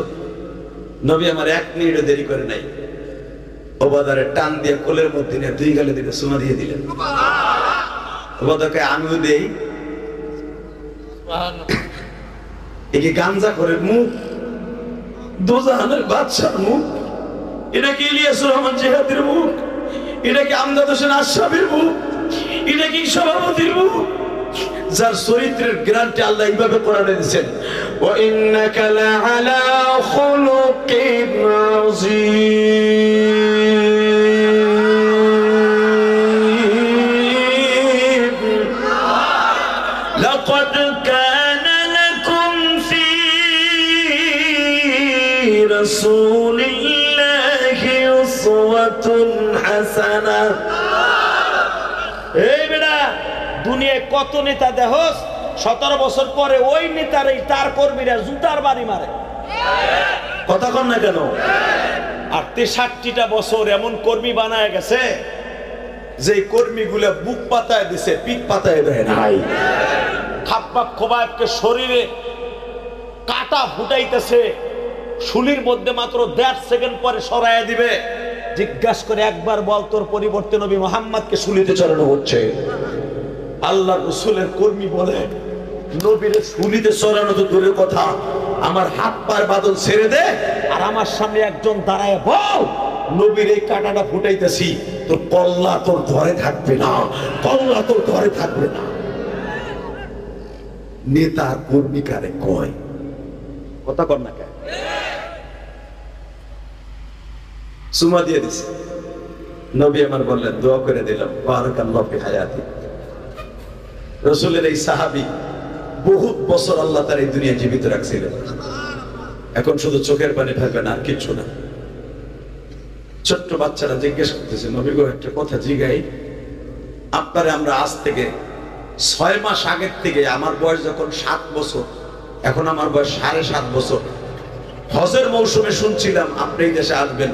নবী আমার 1 মিনিট দেরি করে নাই, ওবাদারে টান দিয়ে কোলের মধ্যে নিয়ে 2 গালে দিলে সুমা দিয়ে দিলেন। ওবাদাকে আমিও দেই। এই কি গাঞ্জা করে মুখ, দোজাহানের বাদশার মুখ, এটা কি ইলিয়াসুর রহমান জিহাদের মুখ, এটা কি আমজাদ হোসেন আশরাফের মুখ, এটা কি সভাপতির মুখ, যার চরিত্রের গ্যারান্টি আল্লাহ এইভাবে কোরআনে দিয়েছেন, ওয়া ইন্নাকা লাআলা খুলুকিন আযীম লাকাদ কানা লাকুম ফী রাসূলিল্লাহি উসওয়াতুন হাসানাহ। এই বেটা, দুনিয়ায় কত নেতা দেখোস, 17 বছর পরে ওই নেতার এই তার কর্মীরা জুতার বাড়ি মারে। কথা কন না কেন? আর 63টা বছর এমন কর্মী বানায় গেছে যে কর্মীগুলো বুক পাতায় দিছে, পিঠ পাতায় দেয় নাই। খাপ্পাব খোবাবকে শরীরে কাটা ফুটাইতেছে, শুলির মধ্যে মাত্র 1.5 সেকেন্ড পরে সরাইয়া দিবে। জিজ্ঞাসা করে একবার বল, তোর পরিবর্তে নবী মুহাম্মদকে শুলিতে চড়ানো হচ্ছে। আল্লাহ রাসূলের কর্মী বলে, নবীর শুলিতে চড়ানো তো দূরের কথা, আমার হাত পায়ের বাঁধন ছেড়ে দে, আর আমার সামনে একজন দাঁড়ায় বল নবীর এই কাঁটাটা ফুটাইতেছি, তোর কল্লা তোর ধরে থাকবে না, কল্লা তোর ধরে থাকবে না। নেতার কর্মী কারে কয়? কথা কর না কেন? সুমা দিয়ে দিছে। নবী আমার বললেন, দোয়া করে দিলাম, বারাকাল্লাহু ফি হায়াতি। রাসূলের এই সাহাবী বহুত বছর আল্লাহ তার এই দুনিয়া জীবিত রাখছিলেন। এখন শুধু চোখের পানি ফেলবে না, আর কিচ্ছু না। ছোট্ট বাচ্চারা জিজ্ঞেস করতেছে, নবী গো একটা কথা জিগাই, আপনারে আমরা আজ থেকে 6 মাস আগের থেকে, আমার বয়স যখন 7 বছর, এখন আমার বয়স 7.5 বছর, হজের মৌসুমে শুনছিলাম আপনি এই দেশে আসবেন,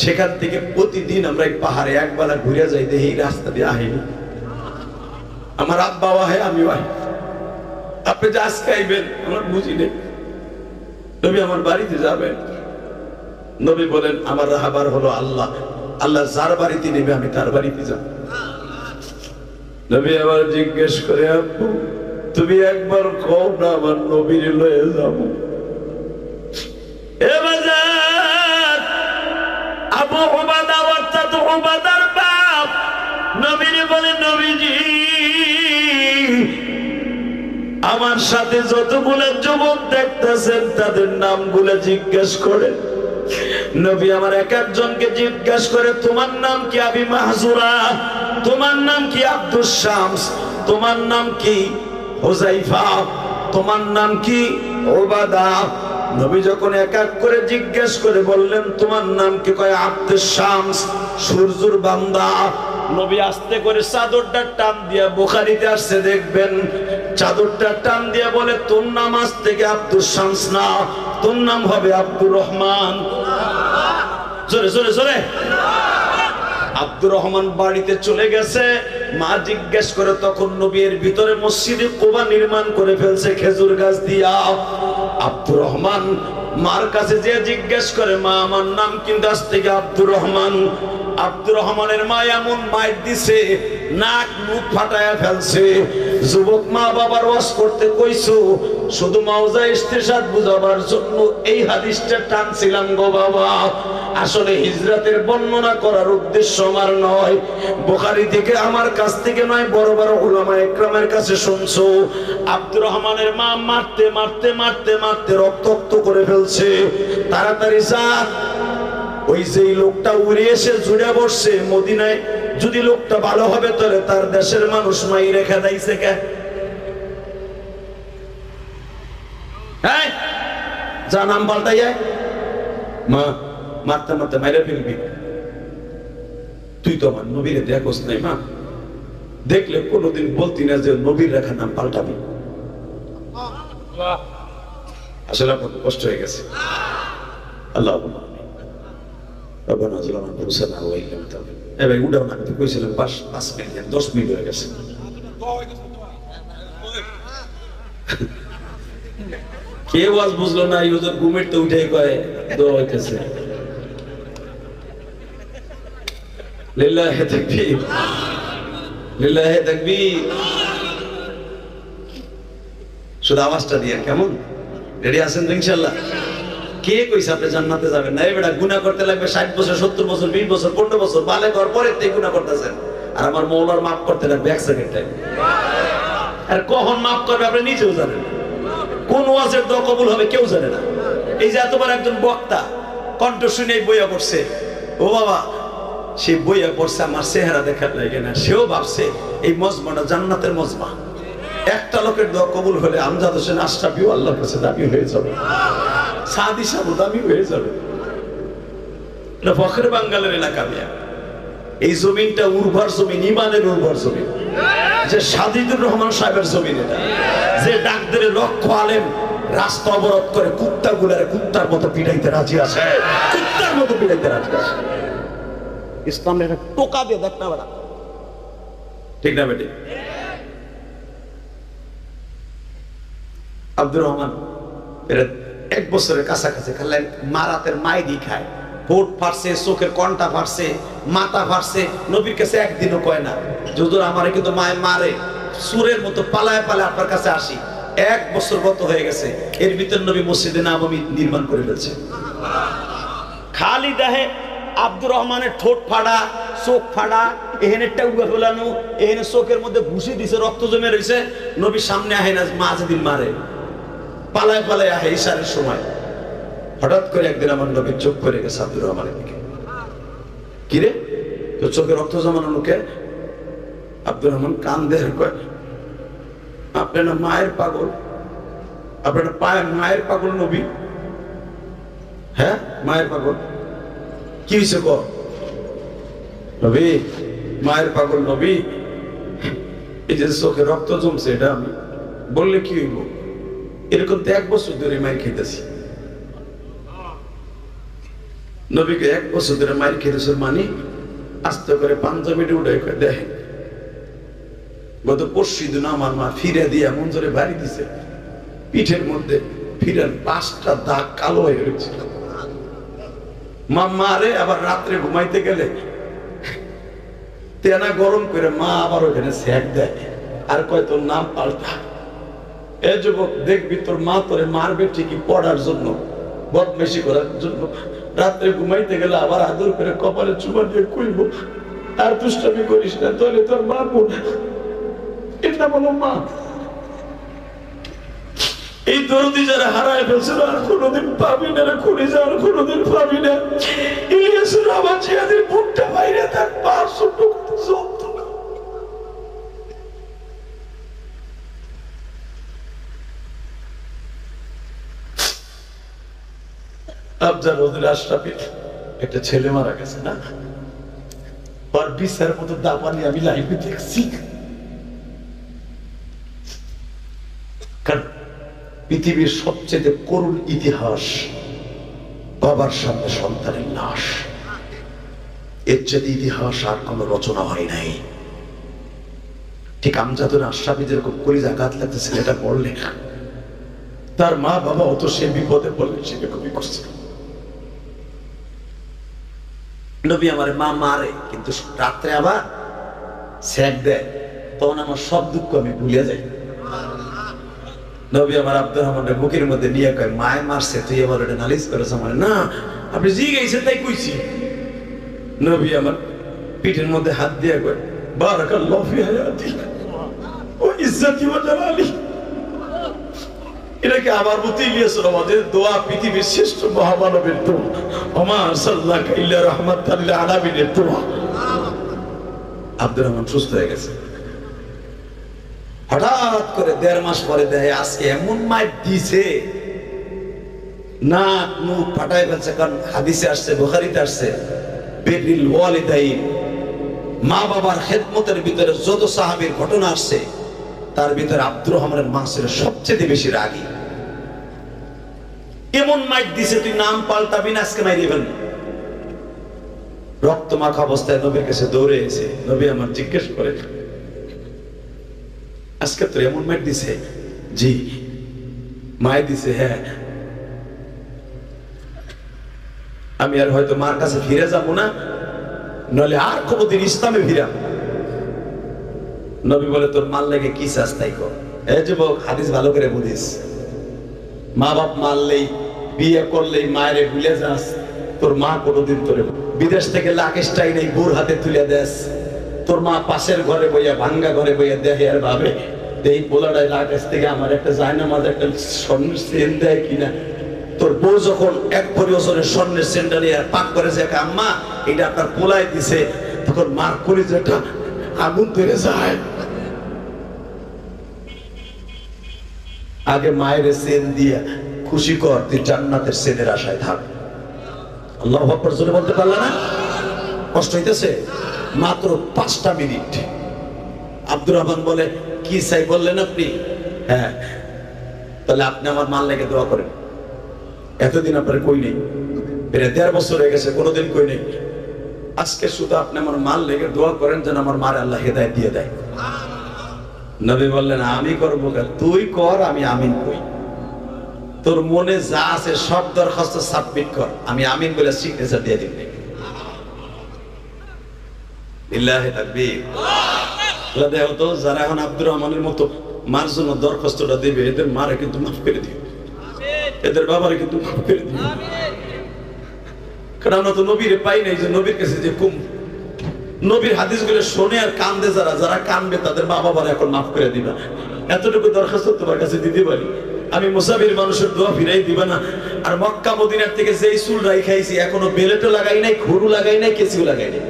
সেখান থেকে প্রতিদিন আমরা এই পাহাড়ে একবেলা ঘুরে যাই, দেখি এই রাস্তা দিয়ে আহিনি। আমার আব্বা আহে, আমিও আহি। আপনি যে আজকে আইবেন আমরা বুঝি নেই। নবী আমার বাড়িতে যাবেন। নবী বলেন, আমার রাহাবার হলো আল্লাহ, আল্লাহ যার বাড়িতে নেবে আমি তার বাড়িতে যাব। নবী আবার জিজ্ঞেস করে, আব্বু তুমি একবার কও না আমার নবীর লয়ে যাব। আবু উবাদা অর্থাৎ উবাদার বাপ নবীর বলে, নবীজি আমার সাথে যতগুলো যুবক দেখতেছেন তাদের নামগুলো জিজ্ঞেস করে নবী আমার এক একজনকে জিজ্ঞাসা করে তোমার নাম কি আবি মাহজুরা, তোমার নাম কি আব্দুস শামস, তোমার নাম কি হুযাইফা, তোমার নাম কি উবাদা। নবী যখন এক এক করে জিজ্ঞেস করে বললেন তোমার নাম কি, কয় আব্দুস শামস, সূর্যের বান্দা। নবী আস্তে করে চাদরটা টান দিয়া, বুখারীতে আসছে দেখবেন, চাদরটা টান দিয়া বলে তোর নাম আজ থেকে আব্দুস শামস না, তোর নাম হবে আব্দুর রহমান। জোরে জোরে জোরে। আব্দুর রহমান বাড়িতে চলে গেছে। মা জিজ্ঞেস করে তখন নবীর ভিতরে মসজিদে কুবা নির্মাণ করে ফেলছে খেজুর গাছ দিয়া। আব্দুর রহমান মার কাছে যে জিজ্ঞেস করে মা আমার নাম কিন্তু আজ থেকে আব্দুর রহমান। আব্দুর রহমানের মা এমন মাইর দিছে নাক মুখ ফাটায়া ফেলছে। যুবক মা বাবার ওয়াজ করতে কইছো, শুধু মাওজা ইস্তেশাদ বুঝাবার জন্য এই হাদিসটা টানছিলাম গো বাবা। আসলে হিজরাতের বর্ণনা করার উদ্দেশ্য আমার নয়, বুখারী থেকে আমার কাছ থেকে নয়, বড় বড় উলামা ইকরামের কাছে শুনছো। আব্দুর রহমানের মা মারতে মারতে মারতে মারতে রক্তাক্ত করে ফেলছে। তাড়াতাড়ি যা, ওই যে লোকটা উড়ে এসে জুড়ে বসছে মদিনায়, যদি লোকটা ভালো হবে তাহলে তার দেশের মানুষ মাই রেখা দাইছে কে? হ্যাঁ, যা নাম পাল্টাই যায়, মা মারতে মারতে মাইরে ফেলবি। তুই তো আমার নবীরে দেখোস নাই মা, দেখলে কোনোদিন বলতি না যে নবীর রেখা নাম পাল্টাবি। আসলে আপনার কষ্ট হয়ে গেছে। আল্লাহ কেউ আজ বুঝলো না, ঘুমের তো উঠে কয় দোয়া হইতেছে। লিল্লাহি তাকবীর, লিল্লাহি তাকবীর। শুধু আওয়াজটা দিয়ে কেমন রেডি আছেন তো ইনশাআল্লাহ? কে কইছে আপনি জান্নাতে যাবেন না? এই বেটা গুনাহ করতে লাগবে 60 বছর 70 বছর 20 বছর 15 বছর, বালে ঘর পরে তে গুনাহ করতেছেন, আর আমার মওলার মাফ করতে লাগবে 1 সেকেন্ড টাইম। আর কখন মাফ করবে আপনি নিজেও জানেন না। কোন ওয়াজের দোয়া কবুল হবে কেউ জানে না। এই যে এতবার একজন বক্তা কণ্ঠ শুনে বইয়া পড়ছে, ও বাবা সেই বইয়া পড়ছে আমার চেহারা দেখার লাগে না, সেও ভাবছে এই মজমাটা জান্নাতের মজমা। একটা লোকের দোয়া কবুল হলে আমজাদ হোসেন আশরাফিও আল্লাহর কাছে দাবি হয়ে যাবে, সাদি সাহেব দাবি হয়ে যাবে। এটা ফখরে বাঙ্গালের এলাকা নিয়ে। এই জমিনটা উর্বর জমিন, ইমানের উর্বর জমিন, যে সাদিদুর রহমান সাহেবের জমিন। এটা যে ডাকদের লক্ষ আলেম রাস্তা অবরোধ করে কুত্তাগুলারে কুত্তার মতো পিটাইতে রাজি আছে, কুত্তার মতো পিটাইতে রাজি আছে। ইসলামের একটা টোকা দিয়ে দেখ না বেটা, ঠিক না বেটি? আব্দুর রহমান এরা 1 বছরের কাছাকাছি খালে মারাতের মাইদি খায়, ঠোঁট ফাটছে, চোখের কন্টা ফাটছে, মাথা ফাটছে। নবীর কাছে একদিনও কয় না হুজুর আমারে কিন্তু মায় মারে, সুরের মতো পালায় পালায় আপনার কাছে আসি। 1 বছর গত হয়ে গেছে, এর ভিতর নবী মসজিদে নববী নির্মাণ করে ফেলছে। খালি দেহে আব্দুর রহমানের ঠোঁট ফাড়া, চোখ ফাড়া, এখানে টাউগা ফেলানো, এখানে চোখের মধ্যে ঘুষি দিছে, রক্ত জমে রয়েছে। নবীর সামনে আহে না, মা যেদিন মারে পালায় পালায় আহে ইশারের সময়। হঠাৎ করে একদিন আমার নবীর চোখ করে গেছে আব্দুর রহমানের দিকে। কিরে তোর চোখে রক্ত জমানো লোকে? আব্দুর রহমান কান দেয়, কয় আপনার না মায়ের পাগল, আপনার মায়ের পাগল নবী? হ্যাঁ মায়ের পাগল। কি হয়েছে গো নবী? মায়ের পাগল নবী, এই যে চোখে রক্ত জমছে এটা আমি বললে কি হইব? এরকম তো 1 বছর ধরে মায়ের খেতেছি। নবীকে 1 বছর ধরে মায়ের খেতেছে মানে আস্তে করে পাঞ্জাবিটা উঠে দেয়। গত পরশু দিন আমার মা ফিরে দিয়ে এমন জোরে বাড়ি দিছে, পিঠের মধ্যে ফিরেন 5টা দাগ কালো হয়ে রয়েছে। মা মারে, আবার রাত্রে ঘুমাইতে গেলে তেনা গরম করে মা আবার ওখানে সেক দেয়, আর কয় তোর নাম পাল্টা। এ যুবক দেখবি তোর মা তোরে মারবে ঠিকই পড়ার জন্য, বদমাইশি করার জন্য। রাত্রে ঘুমাইতে গেলে আবার আদর করে কপালে চুমা দিয়ে কইব আর দুষ্টামি করিস না, তাহলে তোর মা বোন। এটা বলো মা, এই দরদি যারা হারায় ফেলছিল আর কোনোদিন পাবি না রে খুঁড়ি আর কোনোদিন পাবি না। ইলিয়াসুর আমার জিয়াদের বুকটা বাইরে থাক পাঁচ ছোট যন্ত্রণা। আফজাল ওদের আশরাফির একটা ছেলে মারা গেছে না, আর বিচার মতো দাপানি আমি লাইভে দেখছি। কারণ পৃথিবীর সবচেয়ে করুণ ইতিহাস বাবার সামনে সন্তানের লাশ, এর চেয়ে ইতিহাস আর কোন রচনা হয় নাই। ঠিক আমজাদুল আশরাফি যেরকম কলিজা আঘাত লাগতে ছেলেটা পড়লে, তার মা বাবা অত সে বিপদে পড়লেন সেরকমই করছে। নবী আমার মা মারে কিন্তু রাত্রে আবার স্যাক দেয়, তখন আমার সব দুঃখ আমি ভুলে যাই। নবী আমার আব্দুর রহমানের বুকের মধ্যে নিয়ে কয় মায় মারছে তুই আবার এটা নালিশ করেছ? আমার না, আপনি জি গেছেন তাই কইছি। নবী আমার পিঠের মধ্যে হাত দিয়ে কয় বারাকাল্লাহু ফি হায়াতি ওয়া ইজ্জতি ওয়া জালালি। এটাকে আমার প্রতি ইলিয়াসুর আমাদের দোয়া, পৃথিবীর শ্রেষ্ঠ মহামানবের দোয়া, ওমা আরসালনাকা ইল্লা রাহমাতাল লিল আলামিনের দোয়া। আব্দুর রহমান সুস্থ হয়ে গেছে। হঠাৎ করে 1.5 মাস পরে দেয় আজকে এমন মাইর দিছে, নাক মুখ ফাটাই ফেলছে। কারণ হাদিসে আসছে, বুখারীতে আসছে, বিররিল ওয়ালিদাইন, মা বাবার খেদমতের ভিতরে যত সাহাবীর ঘটনা আসছে তার ভিতরে আব্দুর রহমানের মা ছিল সবচেয়ে বেশি রাগী। এমন মাইর দিছে তুই নাম পাল্টাবি না, আজকে মাইরে ফেলবি। রক্ত মাখা অবস্থায় নবীর কাছে দৌড়ে এসে নবী আমার জিজ্ঞেস করে আজকে তো এমন মাইর দিছে? জি। মায়ের দিছে? হ্যাঁ। আমি আর হয়তো মার কাছে ফিরে যাবো না, নলে আর কোনদিন ইসলামে ফিরাম। নবী বলে তোর মাল লেগে কি চাস তাই কর। এই যুবক হাদিস ভালো করে বুঝিস, মা বাপ মারলেই বিয়ে করলেই মায়েরে ভুলে যাস, তোর মা কোনোদিন তোরে বিদেশ থেকে লাকেশটাই নেই বোর হাতে তুলে দেস, তোর মা পাশের ঘরে বইয়া ভাঙ্গা ঘরে বইয়া দেখে আর ভাবে এই পোলাটাই লাকেশ থেকে আমার একটা জায়নামাজ একটা স্বর্ণের চেন দেয় কিনা। তোর বউ যখন 1 ভরি ওজনের স্বর্ণের চেনটা নিয়ে পাক করে যে আম্মা এটা আপনার পোলাই দিছে, তখন মার কলিজাটা আগুন ধরে যায়। আগে মায়ের চেন দিয়া খুশি কর, তুই জান্নাতের চেনের আশায় থাক। আল্লাহু আকবার জোরে বলতে পারলে না? কষ্ট হইতেছে? মাত্র 5টা মিনিট। আব্দুর রহমান বলে কি চাই বললেন আপনি? হ্যাঁ। তাহলে আপনি আমার মাল লেগে দোয়া করেন। এতদিন আপনার কই নেই, প্রায় 1.5 বছর হয়ে গেছে, কোনোদিন কই নেই। আজকে শুধু আপনি আমার মাল লেগে দোয়া করেন যেন আমার মার আল্লাহ হেদায়েত দিয়ে দেয়। নবী বললেন আমি করবো কেন? তুই কর, আমি আমিন কই। তোর মনে যা আছে সব দরখাস্ত সাবমিট কর, আমি আমিন বলে সিগনেচার দিয়ে দিন। লিল্লাহি তাকবীর। দেখো তো যারা এখন আব্দুর রহমানের মতো মার জন্য দরখাস্তটা দেবে, এদের মারে কিন্তু মাফ করে দিও, এদের বাবারে কিন্তু মাফ করে দিও। কারণ আমরা তো নবীরে পাই নাই যে নবীর কাছে যে কুম নবীর হাদিসগুলো শোনে আর কান্দে, যারা কানবে তাদের মা বাবার এখন মাফ করে দিবা। এতটুকু দরখাস্ত তোমার কাছে দিতে পারি। আমি মুসাফির মানুষের দোয়া ফিরাই দিবা না। আর মক্কা মদিনার থেকে যেই চুল রাই খাইছি এখনো বেলেটও লাগাই নাই, ঘুরু লাগাই নাই, কেঁচিও লাগাই নাই,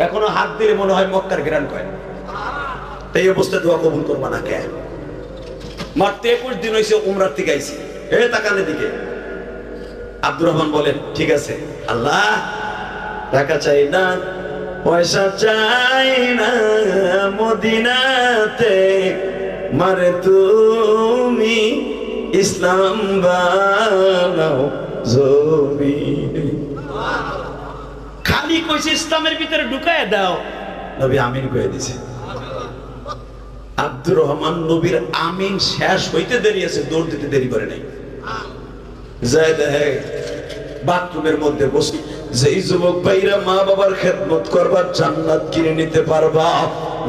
এখনো হাত দিলে মনে হয় মক্কার ঘেরান কয়। এই অবস্থায় দোয়া কবুল করবা না কে? মাত্র 21 দিন হয়েছে উমরার থেকে আইছি। তাকানের দিকে আব্দুর রহমান বলেন ঠিক আছে আল্লাহ, টাকা চাই না, পয়সা চাই না, মদিনাতে মারে তুমি ইসলাম বানাও জমিনে। খালি কইছে ইসলামের ভিতরে ঢুকায় দাও, নবী আমিন কয়ে দিছে। আব্দুর রহমান নবীর আমিন শেষ হইতে দেরি আছে, দৌড় দিতে দেরি করে নাই। যায় দেখে বাথরুমের মধ্যে বসে যেই যুবক ভাইরা মা বাবার খেদমত করবার জান্নাত কিনে নিতে পারবা,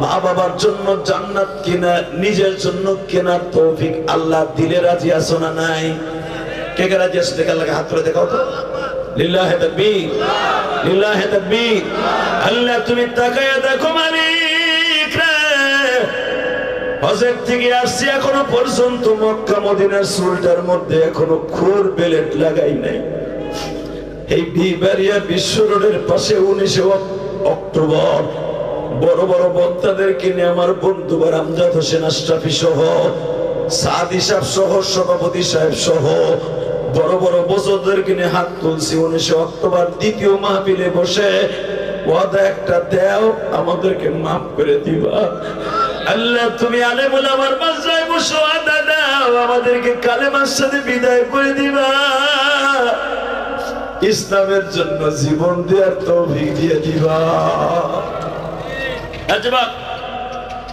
মা বাবার জন্য জান্নাত কিনা নিজের জন্য কেনার তৌফিক আল্লাহ দিলে রাজি আছো না নাই? কে কে রাজি আছো? দেখা লাগে হাত তুলে দেখাও তো। লিল্লাহি তাকবীর, লিল্লাহি তাকবীর। আল্লাহ তুমি তাকায়া দেখো মালিক রে, হজের থেকে আসছি এখনো পর্যন্ত মক্কা মদিনার চুলটার মধ্যে এখনো খুর বেলেট লাগাই নাই। এই বিবারিয়া বিশ্ব রোডের পাশে 19 অক্টোবর বড় বড় বক্তাদেরকে নিয়ে আমার বন্ধু আমজাদ হোসেন আশরাফি সহ সাদি সাহেব সহ সভাপতি সাহেব সহ বড় বড় বজরদেরকে নিয়ে হাত তুলছি। 19 অক্টোবর দ্বিতীয় মাহফিলে বসে ওয়াদা একটা দেও, আমাদেরকে মাফ করে দিবা আল্লাহ। তুমি আলেম ওলামার মাঝে বসে ওয়াদা দাও, আমাদেরকে কালেমার সাথে বিদায় করে দিবা, ইসলামের জন্য জীবন দেওয়ার তৌফিক দিয়ে দিবা।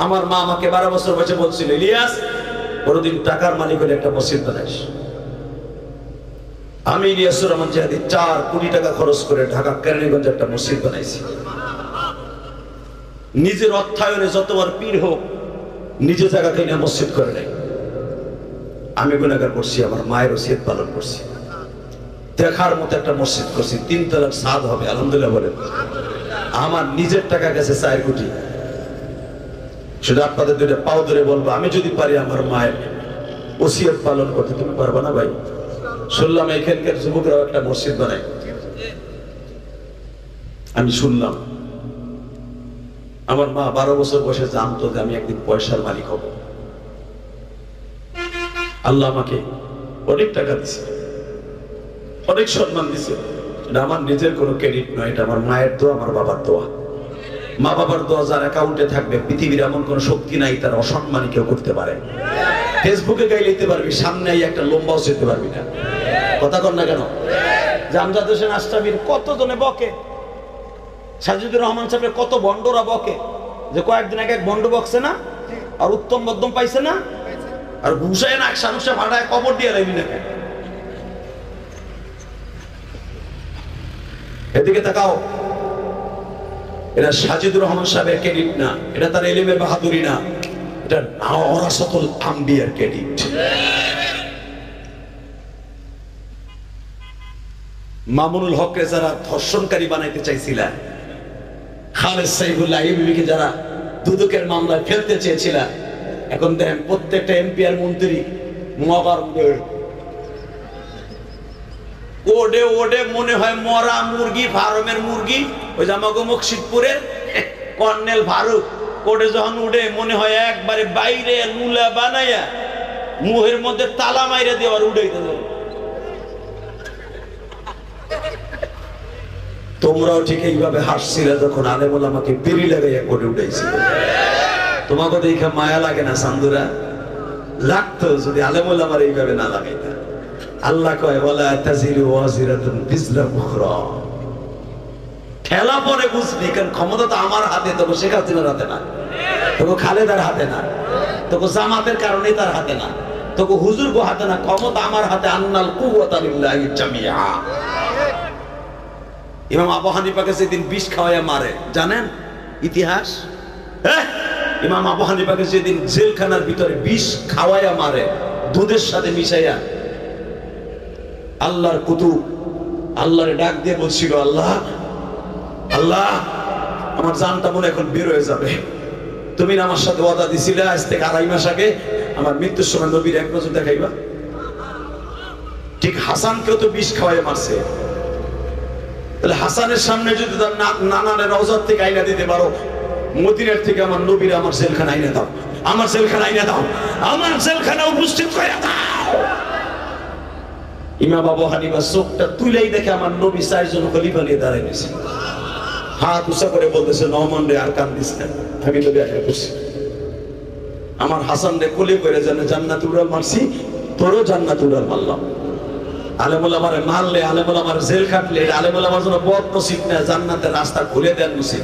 আমার মা আমাকে 12 বছর বয়সে বলছিল, ইলিয়াস কোনদিন টাকার মালিক হলে একটা মসজিদ বানাইস। আমি ইলিয়াসুর রহমান জিহাদি 4 কোটি টাকা খরচ করে ঢাকা কেরানীগঞ্জে একটা মসজিদ বানাইছি। নিজের অর্থায়নে যতবার পীর হোক নিজে জায়গা কিনে মসজিদ করে নাই। আমি গুনাহগার করছি, আমার মায়ের ওসিয়ত পালন করছি, দেখার মতো একটা মসজিদ করছি, 3 তলার ছাদ হবে আলহামদুলিল্লাহ বলেন। আমার নিজের টাকা গেছে 4 কোটি। শুধু আপনাদের দুইটা পাও ধরে বলবো, আমি যদি পারি আমার মায়ের ওসিয়ত পালন করতে, তুমি পারবা না ভাই? শুনলাম এখানকার যুবকরাও একটা মসজিদ বানায়, আমি শুনলাম। আমার মা 12 বছর বয়সে জানতো যে আমি একদিন পয়সার মালিক হব। আল্লাহ আমাকে অনেক টাকা দিছে, অনেক সম্মান দিছে। এটা আমার নিজের কোনো ক্রেডিট নয়, এটা আমার মায়ের দোয়া, আমার বাবার দোয়া। মা বাবার দোয়া যার অ্যাকাউন্টে থাকবে, পৃথিবীর এমন কোন শক্তি নাই তার অসম্মানী কেউ করতে পারে। ফেসবুকে গাইলে দিতে পারবি, সামনে একটা লম্বাও যেতে পারবি না। কথা কর না কেন? আমজাদ হোসেন আশরাফির কত জনে বকে, সাজিদুর রহমান সাহেবের কত বন্ডরা বকে যে কয়েকদিন আগে এক বন্ড বকছে না, আর উত্তম মধ্যম পাইছে না, আর ঘুষায় না সানুষা ভাড়ায় কবর দিয়ে রাখবি না। এদিকে তাকাও, এটা সাজিদুর রহমান সাহেবের ক্রেডিট না, এটা তার এলিমের বাহাদুরি না, এটা ওরাসাতুল আম্বিয়ার ক্রেডিট। মামুনুল হককে যারা ধর্ষণকারী বানাইতে চাইছিল, খালেদ সাইফুল্লাহ ইবিকে যারা দুদকের মামলায় ফেলতে চেয়েছিল, এখন দেখেন প্রত্যেকটা এমপি আর মন্ত্রী মগার ওডে ওডে মনে হয় মরা মুরগি, ফার্মের মুরগি। ওই জামাগো মকসিদপুরের কর্নেল ফারুক কোডে যখন উঠে মনে হয় একবারে বাইরে লুলা বানাইয়া মুহের মধ্যে তালা মাইরা দেওয়ার উড়াইতে যাবে। তোমরাও ঠিক এইভাবে হাসছিলে যখন আলেম ওলামাকে বিড়ি লাগাইয়া করে উঠাইছিল। তোমাকে দেখে মায়া লাগে না সান্দুরা? লাগতো যদি আলেম ওলামার এইভাবে না লাগাইতা। আল্লাহ কয় ওয়ালা তাজিরু ওয়াজিরাতুন বিজরা উখরা। খেলা পরে বুঝবি, কারণ ক্ষমতা তো আমার হাতে, তোকে শেখ হাসিনার হাতে না, তোকে খালেদার হাতে না, তোকে জামাতের কারণে তার হাতে না, তোকে হুজুর গো হাতে না, ক্ষমতা আমার হাতে। আন্নাল কুওয়াতা লিল্লাহি জামিআ। ইমাম আবু হানিফাকে সেদিন বিষ খাওয়াইয়া মারে, জানেন ইতিহাস? ইমাম আবু হানিফাকে সেদিন জেলখানার ভিতরে বিষ খাওয়াইয়া মারে, দুধের সাথে মিশাইয়া। আল্লাহর কুতুব আল্লাহরে ডাক দিয়ে বলছিল, আল্লাহ আল্লাহ আমার জানটা মনে এখন বের হয়ে যাবে, তুমি না আমার সাথে ওয়াদা দিছিলে আজ থেকে 2.5 মাস আগে আমার মৃত্যুর সময় নবীর এক নজর দেখাইবা। ঠিক হাসানকেও তো বিষ খাওয়াইয়া মারছে। তাহলে হাসানের সামনে যদি তার নানানের রওজার থেকে আইনা দিতে পারো, মদিনার থেকে আমার নবীর আমার জেলখানা আইনা দাও, আমার জেলখানা আইনা দাও, আমার জেলখানা উপস্থিত করে দাও। ইমাম আবু হানিফা চোখটা তুলেই দেখে আমার নবী 4 জন খলিফা নিয়ে দাঁড়ায় গেছে, হাত উঁচা করে বলতেছে, নওমান রে আর কান্দিস না, আমি নবী আগে বসছি। আমার হাসান রে কোলে করে জান্নাতুল উড়াল মারছি, তোরও জান্নাতুল উড়াল মারলাম। আলেমুল আমারে মারলে, আলেমুল আমার জেল কাটলে, আলেমুল আমার জন্য বদ নসিব না, জান্নাতের রাস্তা খুলে দেন নসিব।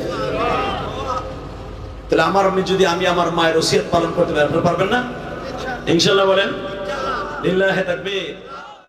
তাহলে আমি আমার মায়ের ওসিয়ত পালন করতে পারবেন না? ইনশাআল্লাহ বলেন। লিল্লাহি তাকবীর।